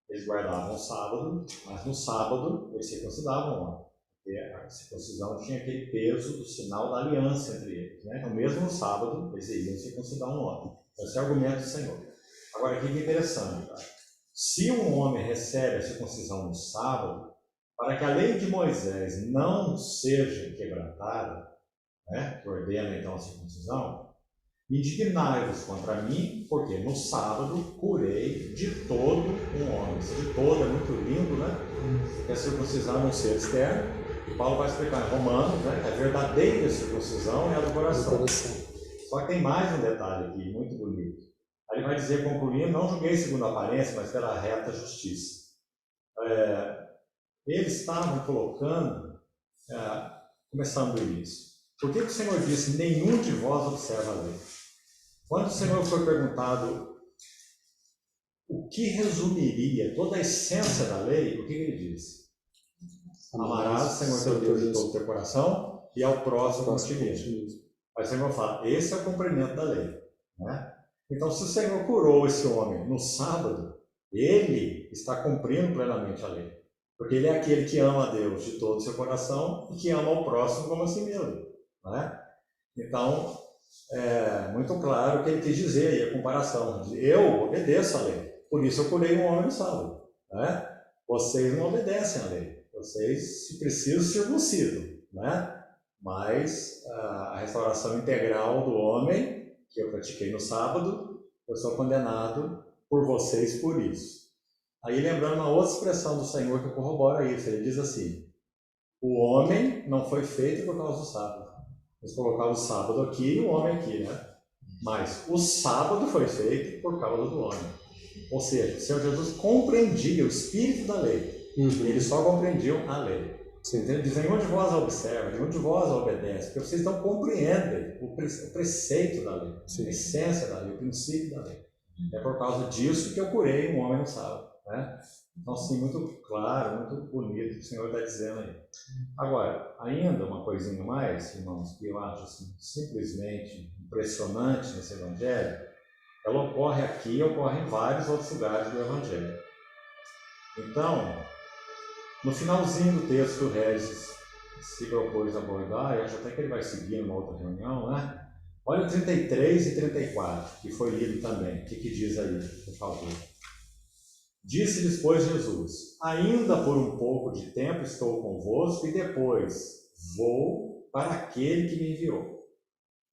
Speaker 5: eles guardavam o sábado, mas no sábado eles circuncidavam o homem, porque a circuncisão tinha aquele peso do sinal da aliança entre eles, né? Então mesmo no sábado eles iriam circuncidar um homem. Esse é o argumento do Senhor. Agora aqui que é interessante, tá? Se um homem recebe a circuncisão no sábado, para que a lei de Moisés não seja quebrantada, né, que ordena então a circuncisão, indignai-vos contra mim, porque no sábado curei de todo um homem. Esse de todo é muito lindo, né? Porque a circuncisão é um ser externo. E Paulo vai explicar em Romanos, né, que a verdadeira circuncisão é a do coração. Só que tem mais um detalhe aqui, muito bonito. Aí ele vai dizer, concluindo: não julguei segundo a aparência, mas pela reta justiça. Eles estavam colocando, começando do início, por que o Senhor disse: nenhum de vós observa a lei? Quando o Senhor foi perguntado o que resumiria toda a essência da lei, o que ele disse? Amarás o Senhor teu Deus de todo o teu coração e ao próximo como a ti mesmo. Aí o Senhor fala: esse é o cumprimento da lei, né? Então, se o Senhor curou esse homem no sábado, ele está cumprindo plenamente a lei. Porque ele é aquele que ama a Deus de todo o seu coração e que ama o próximo como a si mesmo, né? Então, é muito claro o que ele quis dizer aí, a comparação. Eu obedeço a lei, por isso eu curei um homem no sábado, né? Vocês não obedecem a lei, vocês, se precisam, circuncidam, né? Mas a restauração integral do homem, que eu pratiquei no sábado, eu sou condenado por vocês por isso. Aí lembrando uma outra expressão do Senhor que corrobora isso, ele diz assim: o homem não foi feito por causa do sábado. Eles colocaram o sábado aqui e o homem aqui, né? Mas o sábado foi feito por causa do homem. Ou seja, o Senhor Jesus compreendia o espírito da lei. Eles só compreendiam a lei. Ele diz: nenhum de vós a observa, nenhum de vós a obedece, porque vocês não compreendem o preceito da lei, a essência da lei, o princípio da lei. É por causa disso que eu curei um homem no sábado, né? Então, assim, muito claro, muito bonito o que o Senhor está dizendo aí. Agora, ainda uma coisinha mais, irmãos, que eu acho assim, simplesmente impressionante nesse Evangelho, ela ocorre aqui e ocorre em vários outros lugares do Evangelho. Então, no finalzinho do texto que o Regis se propôs a abordar, eu acho até que ele vai seguir numa outra reunião, né? Olha o 33 e 34, que foi lido também. O que diz aí, por favor? Disse-lhes, pois, Jesus: ainda por um pouco de tempo estou convosco e depois vou para aquele que me enviou.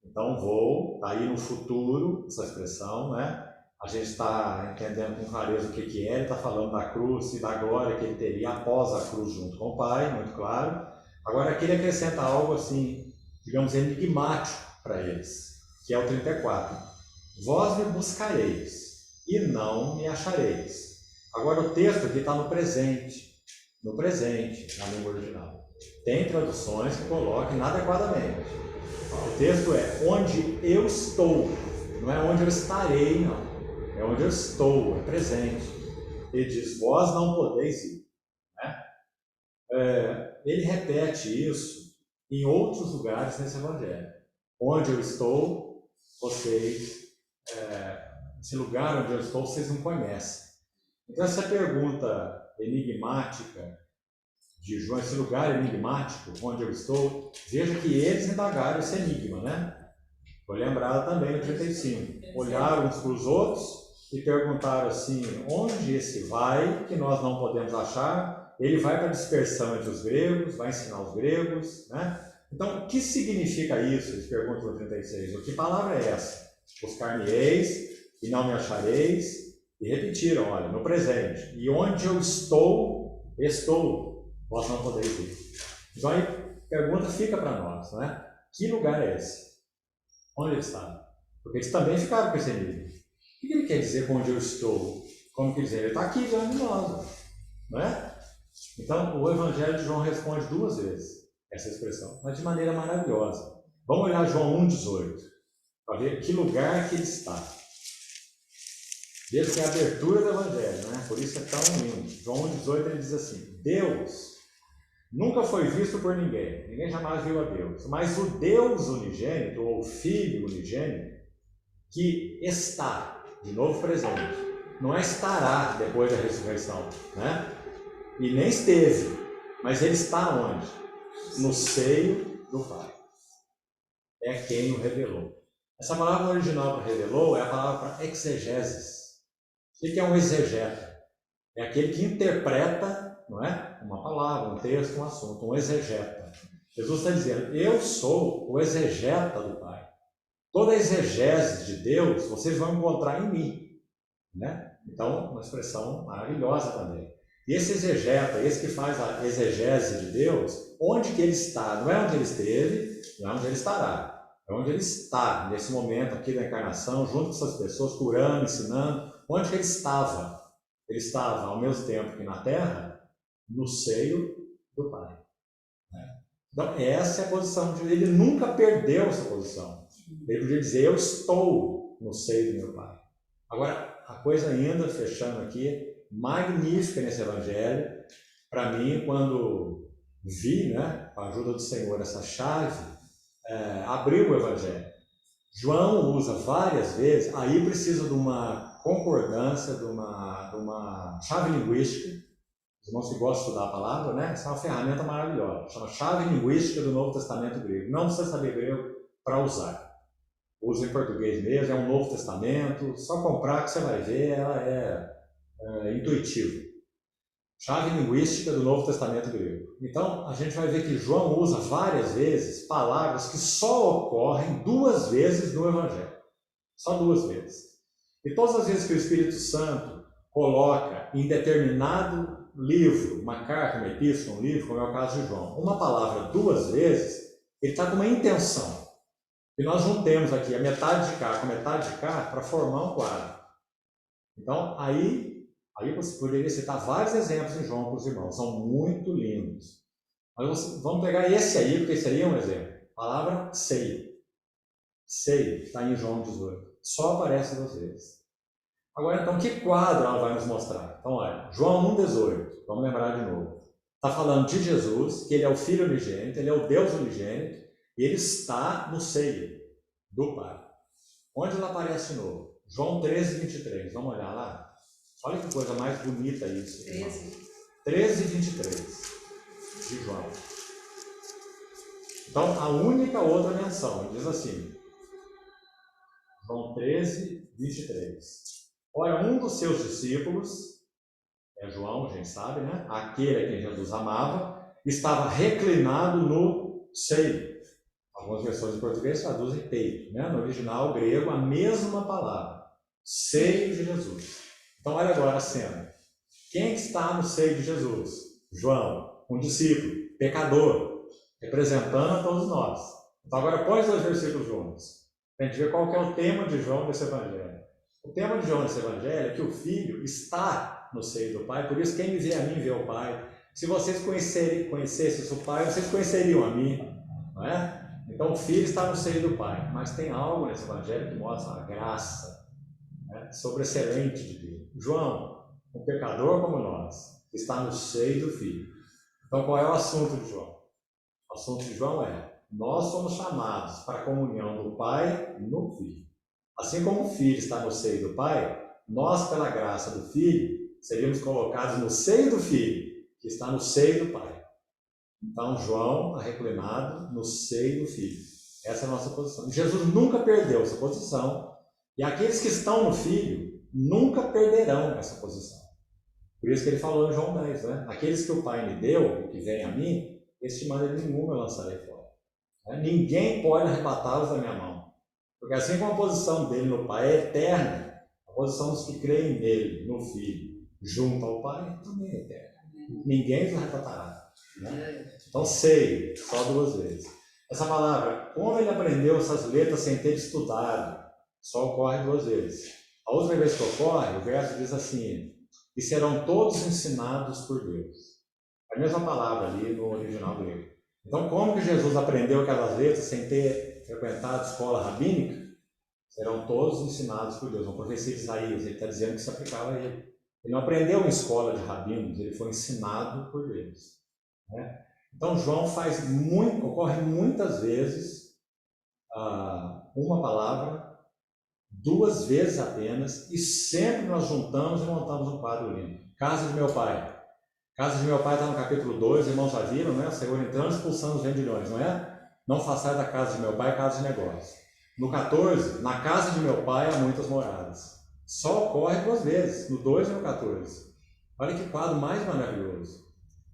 Speaker 5: Então vou, está aí no futuro, essa expressão, né? A gente está entendendo com clareza o que é, ele está falando da cruz e da glória que ele teria após a cruz junto com o Pai, muito claro. Agora aqui ele acrescenta algo assim, digamos, enigmático para eles, que é o 34. Vós me buscareis e não me achareis. Agora o texto aqui está no presente, na língua original. Tem traduções que colocam inadequadamente. O texto é onde eu estou, não é onde eu estarei, não. É onde eu estou, é presente. ele diz, vós não podeis ir. Né? Ele repete isso em outros lugares nesse evangelho. Onde eu estou, vocês, esse lugar onde eu estou, vocês não conhecem. Então essa pergunta enigmática de João, esse lugar enigmático, onde eu estou, veja que eles indagaram esse enigma, né? Foi lembrado também no 35. Olharam uns para os outros e perguntaram assim, onde esse vai, que nós não podemos achar? Ele vai para a dispersão entre os gregos, vai ensinar os gregos, né? Então, o que significa isso? Eles perguntam no 36. O que palavra é essa? Buscar-me-eis e não me achareis. E repetiram, olha, no presente. E onde eu estou, vós não podeis ir. Então, aí, a pergunta fica para nós, né? Que lugar é esse? Onde ele está? Porque eles também ficaram com esse enigma. O que ele quer dizer com onde eu estou? Como que ele diz? Ele está aqui diante de nós, não é? Então, o Evangelho de João responde 2 vezes essa expressão, mas de maneira maravilhosa. Vamos olhar João 1,18, para ver que lugar que ele está. Veja que é a abertura do Evangelho, né? Por isso é tão lindo. João 1,18 ele diz assim, Deus nunca foi visto por ninguém, ninguém jamais viu a Deus, mas o Deus unigênito, ou o Filho unigênito, que está, de novo presente, não é estará depois da ressurreição, né? E nem esteve, mas ele está onde? No seio do Pai. É quem o revelou. Essa palavra original para revelou é a palavra para exegeses. O que é um exegeta? É aquele que interpreta, não é? Uma palavra, um texto, um assunto, um exegeta. Jesus está dizendo, eu sou o exegeta do Pai. Toda a exegese de Deus, vocês vão encontrar em mim. Né? Então, uma expressão maravilhosa também. E esse exegeta, esse que faz a exegese de Deus, onde que ele está? Não é onde ele esteve, não é onde ele estará. É onde ele está, nesse momento aqui da encarnação, junto com essas pessoas, curando, ensinando. Onde que ele estava? Ele estava, ao mesmo tempo que na Terra, no seio do Pai. Então, essa é a posição de ele. Nunca perdeu essa posição. Ele podia dizer, eu estou no seio do meu Pai. Agora, a coisa ainda, fechando aqui, magnífica nesse Evangelho, para mim, quando vi, né, com a ajuda do Senhor, essa chave, abriu o Evangelho. João usa várias vezes, aí precisa de uma concordância, de uma chave linguística. Os irmãos que gostam de estudar a palavra, né? Essa é uma ferramenta maravilhosa, chama chave linguística do Novo Testamento grego. Não precisa saber grego para usar. Usa em português mesmo, é um Novo Testamento, só comprar que você vai ver, ela é intuitiva. Chave linguística do Novo Testamento grego. Então, a gente vai ver que João usa várias vezes palavras que só ocorrem 2 vezes no Evangelho. Só 2 vezes. E todas as vezes que o Espírito Santo coloca em determinado livro, uma carta, uma epístola, um livro, como é o caso de João, uma palavra 2 vezes, ele está com uma intenção. E nós juntemos aqui a metade de cá com a metade de cá para formar um quadro. Então, aí você poderia citar vários exemplos em João para os irmãos, são muito lindos. Mas vamos pegar esse aí, porque esse aí é um exemplo. A palavra seio. Seio, está em João 18. Só aparece 2 vezes. Agora, então, que quadro ela vai nos mostrar? Então, olha, João 1,18, vamos lembrar de novo. Está falando de Jesus, que ele é o Filho unigênito, ele é o Deus unigênito, e ele está no seio do Pai. Onde ela aparece de novo? João 13:23, vamos olhar lá? Olha que coisa mais bonita isso. 13:23 de João. Então, a única outra menção, diz assim, João 13:23. Ora, um dos seus discípulos, é João, a gente sabe, né? Aquele a quem Jesus amava, estava reclinado no seio. Algumas versões em português traduzem peito, né? No original grego, a mesma palavra. Seio de Jesus. Então, olha agora a cena. Quem está no seio de Jesus? João, um discípulo, pecador, representando a todos nós. Então, agora põe os 2 versículos juntos, para a gente ver qual que é o tema de João desse Evangelho. O tema de João desse Evangelho é que o Filho está no seio do Pai, por isso quem me vê a mim vê o Pai. Se vocês conhecessem o Pai, vocês conheceriam a mim, não é? Então, o Filho está no seio do Pai, mas tem algo nesse Evangelho que mostra a graça, né, sobreexcelente de Deus. João, um pecador como nós, que está no seio do Filho. Então, qual é o assunto de João? O assunto de João é: nós somos chamados para a comunhão do Pai no Filho. Assim como o Filho está no seio do Pai, nós, pela graça do Filho, seríamos colocados no seio do Filho, que está no seio do Pai. Então, João está reclinado no seio do Filho. Essa é a nossa posição. Jesus nunca perdeu essa posição, e aqueles que estão no Filho nunca perderão essa posição. Por isso que ele falou em João 10, né? Aqueles que o Pai me deu, e que vêm a mim, este de maneira nenhuma eu lançarei fora. Ninguém pode arrebatá-los da minha mão. Porque assim como a posição dele no Pai é eterna, a posição dos que creem nele, no Filho, junto ao Pai, também é eterna. Ninguém os arrebatará. Né? Então, seio, só 2 vezes. Essa palavra, como ele aprendeu essas letras sem ter estudado, só ocorre 2 vezes. A outra vez que ocorre, o verso diz assim: e serão todos ensinados por Deus. A mesma palavra ali no original grego. Então, como que Jesus aprendeu aquelas letras sem ter frequentado escola rabínica? Serão todos ensinados por Deus. Uma profecia de Isaías, ele está dizendo que se aplicava a ele. Ele não aprendeu em escola de rabinos, ele foi ensinado por Deus. Né? Então, João ocorre muitas vezes uma palavra, 2 vezes apenas, e sempre nós juntamos e montamos um quadro lindo. Casa de meu pai. Casa de meu pai está no capítulo 2, irmãos já viram, né? O Senhor entrando e expulsando os vendilhões, não é? Não façais da casa de meu pai casa de negócio. No 14, na casa de meu pai há muitas moradas. Só ocorre 2 vezes, no 2 e no 14. Olha que quadro mais maravilhoso.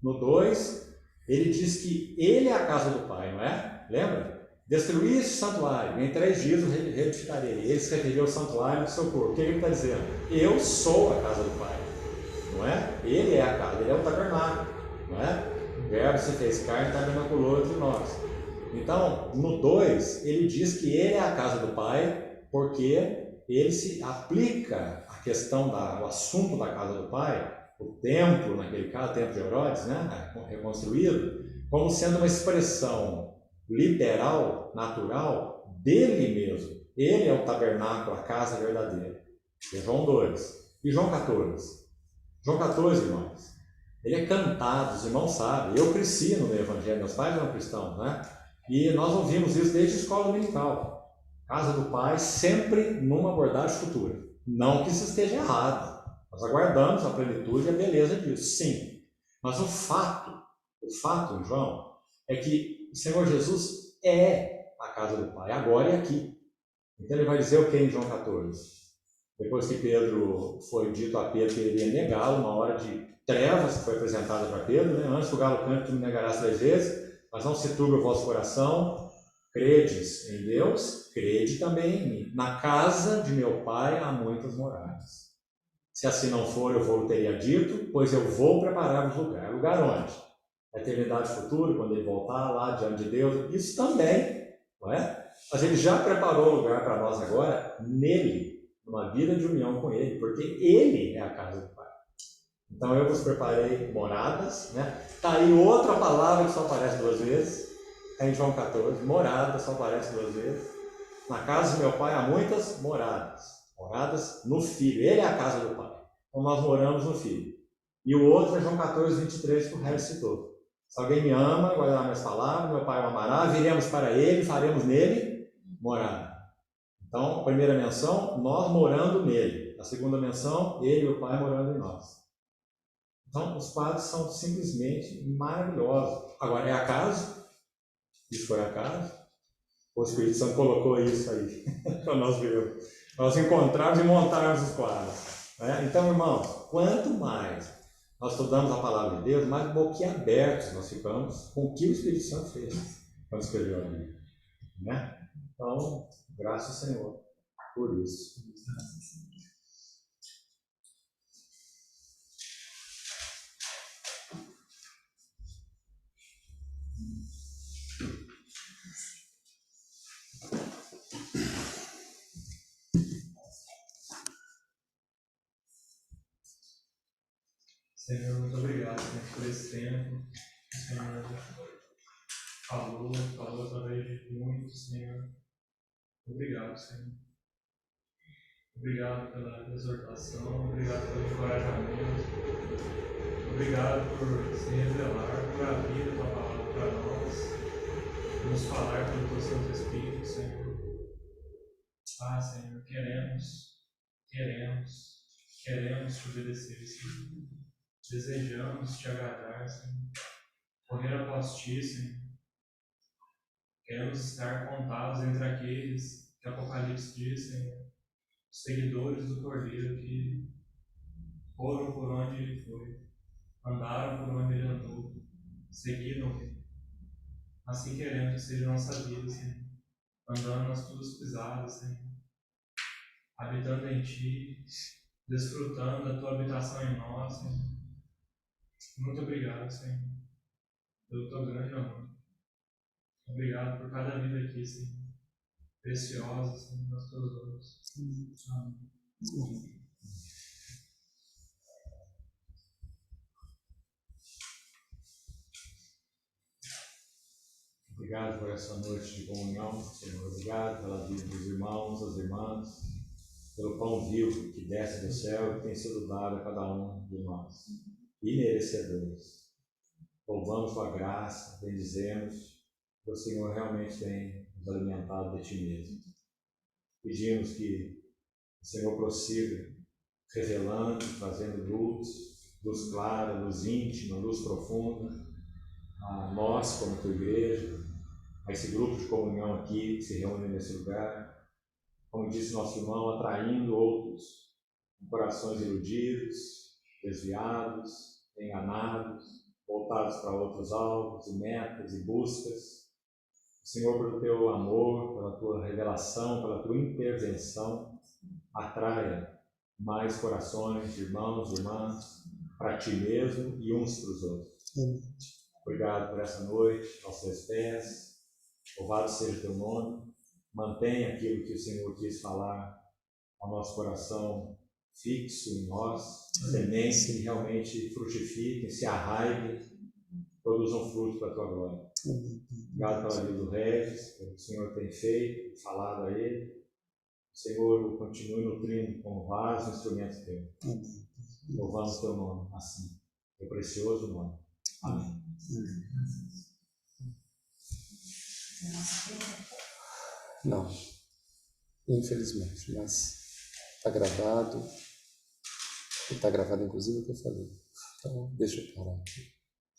Speaker 5: No 2, ele diz que ele é a casa do pai, não é? Lembra? Destruí esse santuário, em 3 dias eu reedificarei. Ele se referiu ao santuário do seu corpo. O que ele está dizendo? Eu sou a casa do pai. Não é? Ele é a casa, ele é o tabernáculo, não é? O Verbo se fez carne e tabernaculou entre nós. Então, no 2, ele diz que ele é a casa do Pai, porque ele se aplica a questão o assunto da casa do Pai, o templo, naquele caso, o templo de Herodes, né? Reconstruído, como sendo uma expressão literal, natural, dele mesmo. Ele é o tabernáculo, a casa verdadeira. É João 2. E João 14? João 14, irmãos, ele é cantado, os irmãos sabem. Eu cresci no meio evangélico, meus pais eram cristãos, né? E nós ouvimos isso desde a escola dominical. Casa do Pai, sempre numa abordagem futura. Não que isso esteja errado. Nós aguardamos a plenitude e a beleza disso, sim. Mas o fato, João, é que o Senhor Jesus é a casa do Pai, agora e aqui. Então ele vai dizer o que em João 14? Depois que Pedro foi dito a Pedro que ele iria negá-lo, uma hora de trevas que foi apresentada para Pedro, né? Antes que o galo cante, tu me negarás 3 vezes, mas não se turbe o vosso coração, credes em Deus, crede também em mim. Na casa de meu pai há muitas moradas. Se assim não for, eu vou teria dito, pois eu vou preparar-vos lugar. Lugar onde? A eternidade futura, quando ele voltar lá diante de Deus, isso também, não é? Mas ele já preparou lugar para nós agora, nele, numa vida de união com ele, porque ele é a casa do Pai. Então eu vos preparei moradas, né? Está aí outra palavra que só aparece 2 vezes, é em João 14, morada só aparece 2 vezes. Na casa de meu Pai há muitas moradas, moradas no Filho, ele é a casa do Pai, então nós moramos no Filho. E o outro é João 14, 23, que o Harry citou. Se alguém me ama, guardará minhas palavras, meu Pai o amará, viremos para ele, faremos nele morada. Então, a primeira menção, nós morando nele. A segunda menção, ele e o Pai morando em nós. Então, os quadros são simplesmente maravilhosos. Agora, é acaso? Isso foi acaso? O Espírito Santo colocou isso aí para nós vermos. Nós encontrarmos e montarmos os quadros. Né? Então, irmãos, quanto mais nós estudamos a palavra de Deus, mais boquiabertos nós ficamos com o que o Espírito Santo fez quando escreveu a Bíblia. Né? Então, graças ao Senhor por isso.
Speaker 2: Senhor, muito obrigado, Senhor, por esse tempo. O Senhor falou através de muitos, Senhor. Obrigado, Senhor. Obrigado pela exortação, obrigado pelo encorajamento, obrigado por se revelar, por abrir a tua palavra para nós, por nos falar pelo teu Santo Espírito, Senhor. Ah, Senhor, queremos te obedecer, Senhor. Desejamos te agradar, Senhor. Correr após ti, Senhor. Queremos estar contados entre aqueles que Apocalipse diz, Senhor, os seguidores do Cordeiro que foram por onde ele foi, andaram por onde ele andou, seguiram-me. Assim queremos que seja nossa vida, Senhor, andando nas tuas pisadas, Senhor, habitando em ti, desfrutando da tua habitação em nós, Senhor. Muito obrigado, Senhor, pelo teu grande amor. Obrigado por cada vida aqui, Senhor, preciosa, Senhor, nas tuas obras. Amém.
Speaker 5: Obrigado por essa noite de comunhão, Senhor. Obrigado pela vida dos irmãos, das irmãs, pelo pão vivo que desce do céu e tem sido dado a cada um de nós, imerecedores. Louvamos tua graça, bendizemos, que o Senhor realmente tem nos alimentado de ti mesmo. Pedimos que o Senhor prossiga revelando, trazendo luz clara, luz íntima, luz profunda, a nós como tua igreja, a esse grupo de comunhão aqui que se reúne nesse lugar, como disse nosso irmão, atraindo outros com corações iludidos, desviados, enganados, voltados para outros alvos e metas e buscas. Senhor, pelo teu amor, pela tua revelação, pela tua intervenção, atraia mais corações de irmãos e irmãs para ti mesmo e uns para os outros. Obrigado por essa noite, aos teus pés. Louvado seja o teu nome. Mantenha aquilo que o Senhor quis falar ao nosso coração fixo em nós, sementes que realmente frutifiquem, se arraiguem, produzam fruto para a tua glória. Obrigado pela vida do Regis, pelo que o Senhor tem feito, falado a ele. O Senhor continue nutrindo como vaso, instrumento teu. Louvamos teu nome, assim, teu precioso nome. Amém.
Speaker 3: Não, infelizmente, mas está gravado, e está gravado inclusive o que eu falei. Então, deixa eu parar aqui.